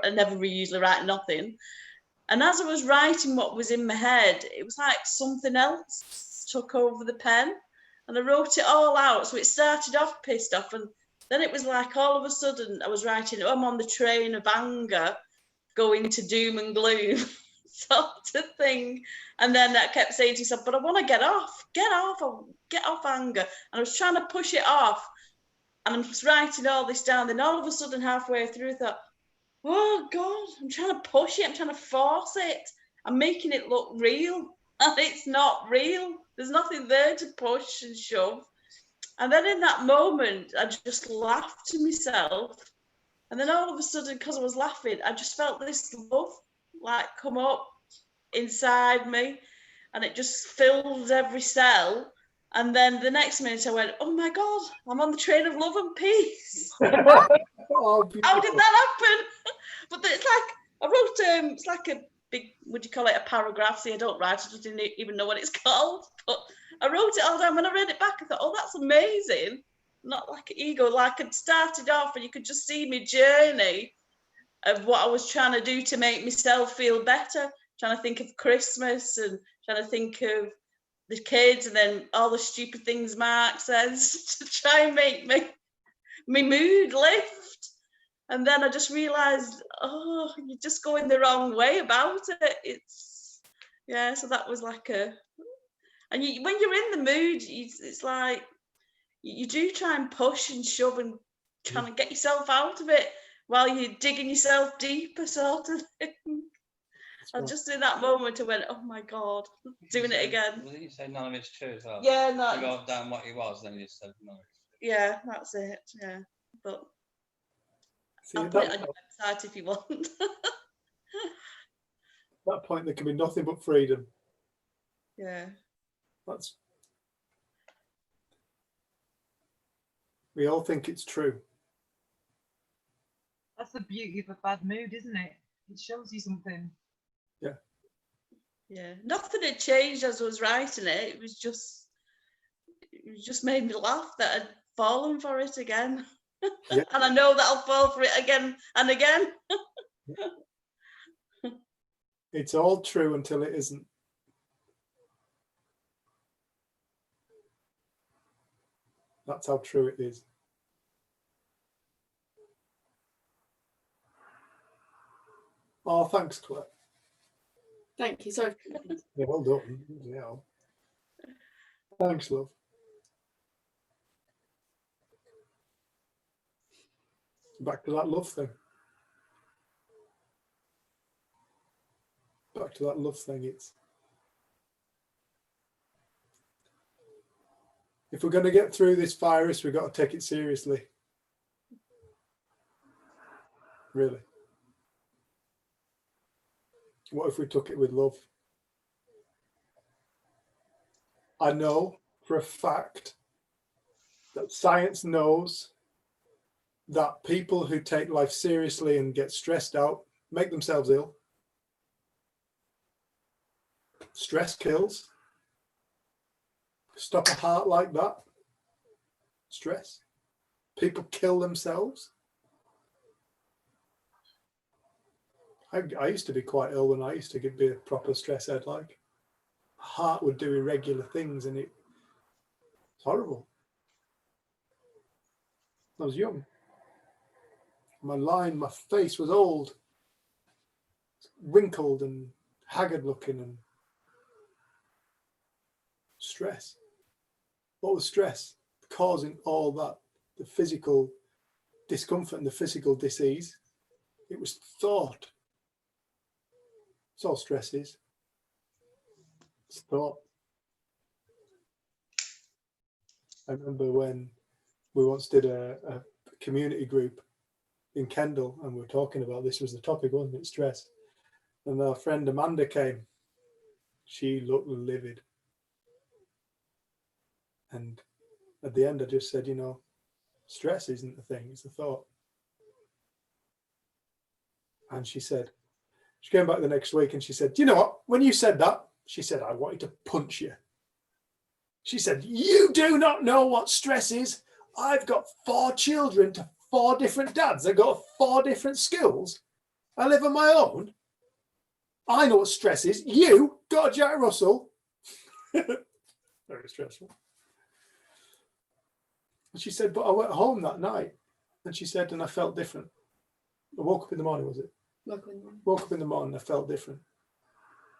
I never usually write nothing. And as I was writing what was in my head, it was like something else took over the pen, and I wrote it all out. So it started off pissed off, and then it was like all of a sudden I was writing, I'm on the train of anger going to doom and gloom sort of thing. And then I kept saying to myself, but I want to get off anger. And I was trying to push it off, and I'm just writing all this down. Then all of a sudden, halfway through, I thought, oh God, I'm trying to push it. I'm trying to force it. I'm making it look real. and it's not real. There's nothing there to push and shove. And then in that moment, I just laughed to myself. And then all of a sudden, because I was laughing, I just felt this love like come up inside me, and it just filled every cell. And then the next minute I went, oh my God, I'm on the train of love and peace. Oh, How did beautiful. that happen? But it's like, I wrote, it's like a big, would you call it a paragraph? See, I don't write, I just didn't even know what it's called. But I wrote it all down. When I read it back, I thought, oh, that's amazing. Not like an ego, like I'd started off and you could just see my journey of what I was trying to do to make myself feel better. Trying to think of Christmas and trying to think of the kids, and then all the stupid things Mark says to try and make my mood lift. And then I just realised, oh, you're just going the wrong way about it. It's, yeah, so that was like a, and you, when you're in the mood, it's like, you do try and push and shove and trying to get yourself out of it while you're digging yourself deeper, sort of thing. And just in that moment, I went, oh my God, doing it again. Wasn't you say none of it's true as well? Yeah, You no, wrote down what he was, then you said no. yeah, that's it. Yeah, but See, I'll at put it that, on your website if you want. that point, there can be nothing but freedom. Yeah, That's. We all think it's true. That's the beauty of a bad mood, isn't it? It shows you something. yeah. Nothing had changed as I was writing it. It just made me laugh that I'd fallen for it again. Yeah. And I know that I'll fall for it again and again. It's all true until it isn't. That's how true it is. Oh, thanks, Claire. Thank you. Sorry. Yeah, well done. Yeah. Thanks, love. Back to that love thing. Back to that love thing. It's if we're going to get through this virus, we've got to take it seriously. Really. What if we took it with love? I know for a fact that science knows that people who take life seriously and get stressed out make themselves ill. Stress kills. Stop a heart like that. Stress. People kill themselves. I used to be quite ill when I used to be a proper stress head. Like, heart would do irregular things, and it's horrible. I was young. My face was old, wrinkled and haggard looking, and stress. What was stress? Causing all that, the physical discomfort and the physical disease. It was thought. That's all stress is. It's thought. I remember when we once did a community group in Kendal, and we were talking about this was the topic, wasn't it? Stress. And our friend Amanda came. She looked livid. And at the end, I just said, you know, stress isn't the thing, it's the thought. And she came back the next week and she said, do you know what? When you said that, she said, I wanted to punch you. She said, you do not know what stress is. I've got 4 children to 4 different dads. I've got 4 different skills. I live on my own. I know what stress is. You got a Jack Russell. Very stressful. And she said, but I went home that night. And she said, and I felt different. I woke up in the morning, was it? Woke up in the morning, I felt different.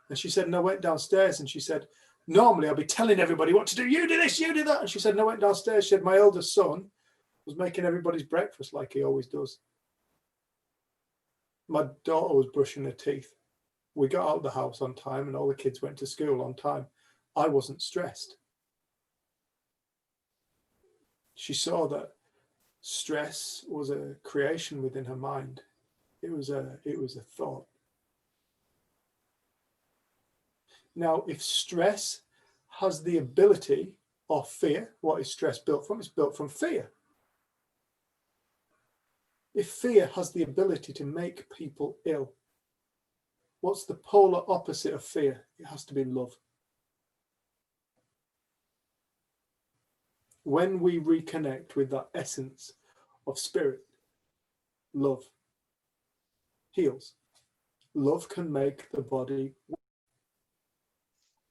And she said, and I went downstairs and she said, normally I'll be telling everybody what to do. You do this, you do that. And she said, and I went downstairs. She said, my eldest son was making everybody's breakfast like he always does. My daughter was brushing her teeth. We got out of the house on time and all the kids went to school on time. I wasn't stressed. She saw that stress was a creation within her mind. It was a thought. Now, if stress has the ability, or fear, what is stress built from? It's built from fear. If fear has the ability to make people ill, what's the polar opposite of fear? It has to be love. When we reconnect with that essence of spirit, love heals. Love can make the body well.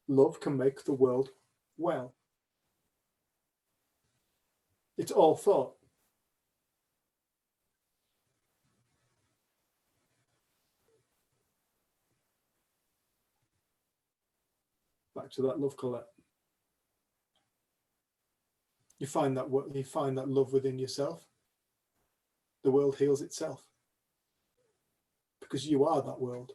Love can make the world well. It's all thought. Back to that love, Colette. You find that love within yourself. The world heals itself because you are that world.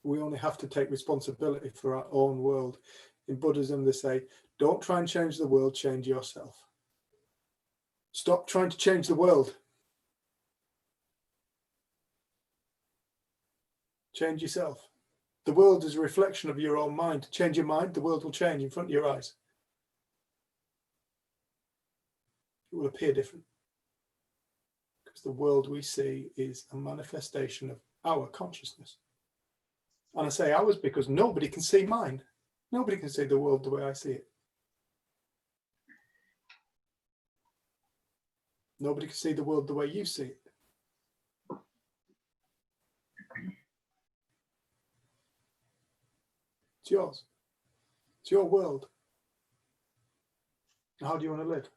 We only have to take responsibility for our own world. In Buddhism, they say, don't try and change the world, change yourself. Stop trying to change the world. Change yourself. The world is a reflection of your own mind. Change your mind, the world will change in front of your eyes. It will appear different. Because the world we see is a manifestation of our consciousness. And I say ours because nobody can see mine. Nobody can see the world the way I see it. Nobody can see the world the way you see it. It's yours. It's your world. How do you want to live?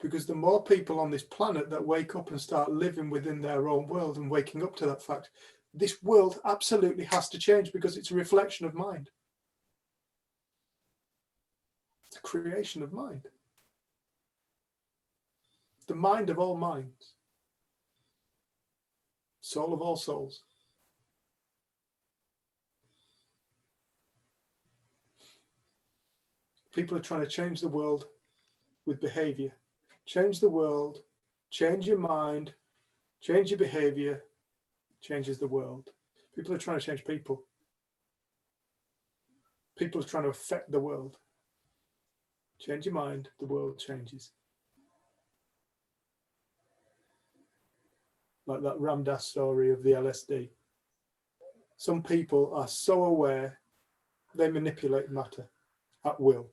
Because the more people on this planet that wake up and start living within their own world and waking up to that fact, this world absolutely has to change because it's a reflection of mind. It's a creation of mind. The mind of all minds. Soul of all souls. People are trying to change the world with behavior. Change the world, change your mind, change your behavior, changes the world. People are trying to change people. People are trying to affect the world. Change your mind, the world changes. Like that Ram Dass story of the LSD. Some people are so aware, they manipulate matter at will.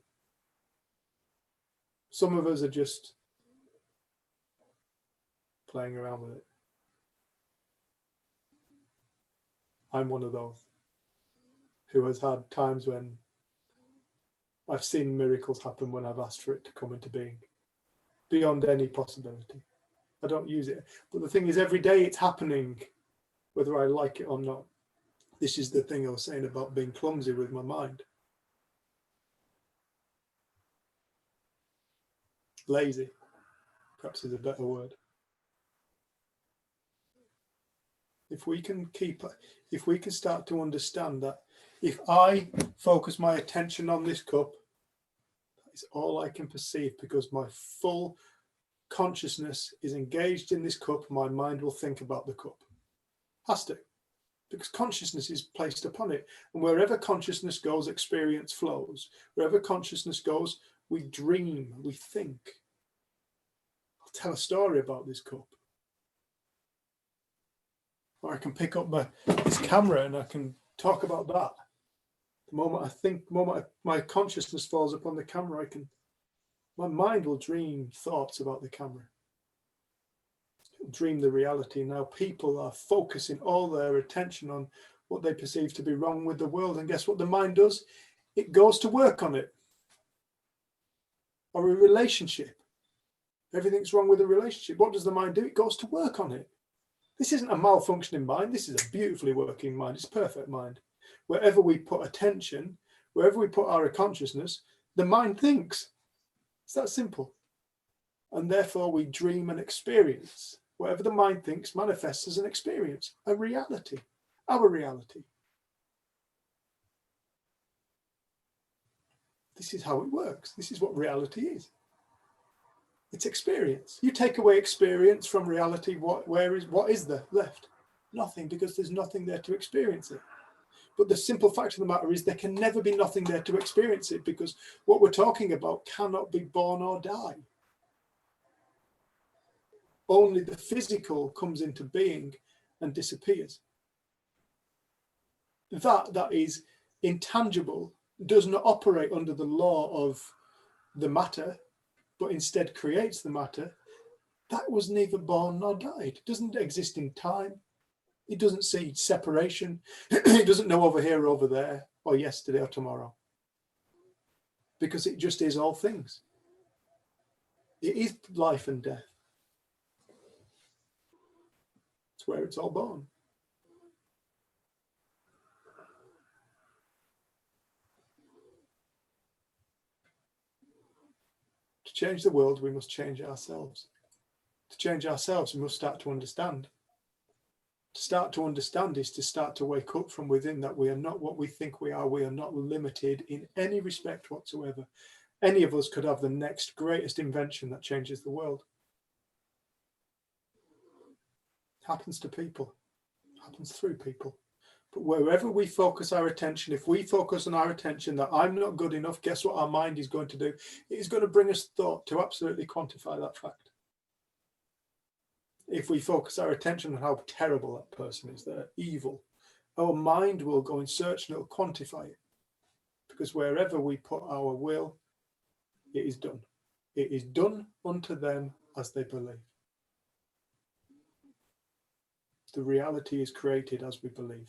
Some of us are just playing around with it. I'm one of those who has had times when I've seen miracles happen when I've asked for it to come into being, beyond any possibility. I don't use it. But the thing is, every day it's happening, whether I like it or not. This is the thing I was saying about being clumsy with my mind. Lazy, perhaps is a better word. If we can start to understand that if I focus my attention on this cup, that is all I can perceive because my full consciousness is engaged in this cup, my mind will think about the cup. Has to, because consciousness is placed upon it. And wherever consciousness goes, experience flows. Wherever consciousness goes, we dream, we think. I'll tell a story about this cup. Or I can pick up this camera and I can talk about that. The moment my consciousness falls upon the camera, my mind will dream thoughts about the camera. It'll dream the reality. Now people are focusing all their attention on what they perceive to be wrong with the world. And guess what the mind does? It goes to work on it. Or a relationship. Everything's wrong with a relationship. What does the mind do? It goes to work on it. This isn't a malfunctioning mind. This is a beautifully working mind. It's a perfect mind. Wherever we put attention, wherever we put our consciousness, the mind thinks. It's that simple. And therefore we dream and experience. Whatever the mind thinks manifests as an experience, a reality, our reality. This is how it works. This is what reality is. It's experience. You take away experience from reality, what is there left? Nothing, because there's nothing there to experience it. But the simple fact of the matter is there can never be nothing there to experience it, because what we're talking about cannot be born or die. Only the physical comes into being and disappears. That is intangible, does not operate under the law of the matter, but instead creates the matter. That was neither born nor died. It doesn't exist in time. It doesn't see separation. It doesn't know over here, over there, or yesterday or tomorrow. Because it just is all things. It is life and death. It's where it's all born. To change the world, we must change ourselves. To change ourselves, we must start to understand. To start to understand is to start to wake up from within that we are not what we think we are. We are not limited in any respect whatsoever. Any of us could have the next greatest invention that changes the world. Happens to people, happens through people. But wherever we focus our attention, if we focus on our attention that I'm not good enough, guess what our mind is going to do? It is going to bring us thought to absolutely quantify that fact. If we focus our attention on how terrible that person is, they're evil, our mind will go and search and it'll quantify it. Because wherever we put our will, it is done. It is done unto them as they believe. The reality is created as we believe.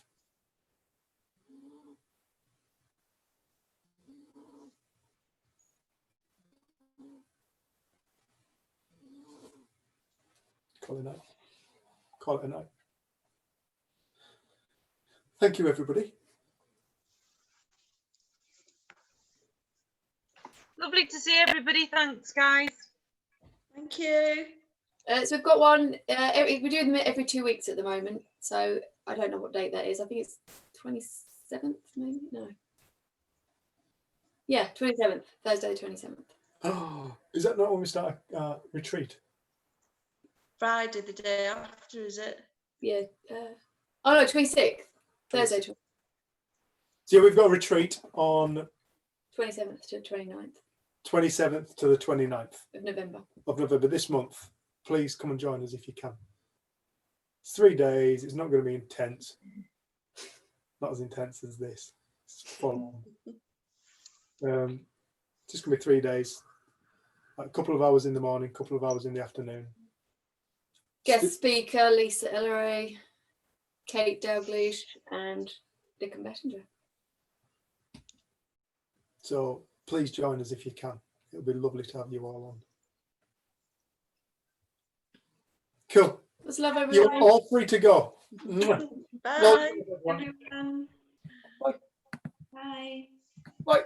Call it a night. Call it a night. Thank you, everybody. Lovely to see everybody. Thanks, guys. Thank you. So we've got one, we're doing them every 2 weeks at the moment. So I don't know what date that is. I think it's 27th, maybe? No. Yeah, 27th, Thursday, 27th. Oh, is that not when we start a retreat? Friday, the day after, is it? Yeah. Oh no, 26th. Thursday, So yeah, we've got a retreat on 27th to 29th 27th to the 29th of November. of November this month. Please come and join us if you can. It's 3 days. It's not going to be intense. Not as intense as this. It's fun. Just going to be 3 days. A couple of hours in the morning, a couple of hours in the afternoon. Guest speaker Lisa Ellery, Kate Dalglish, and Dickon Bettinger. So please join us if you can. It'll be lovely to have you all on. Cool. Let's love You're everyone. all free to go. Mwah. Bye. Well, everyone. Everyone. Bye. Bye. Bye.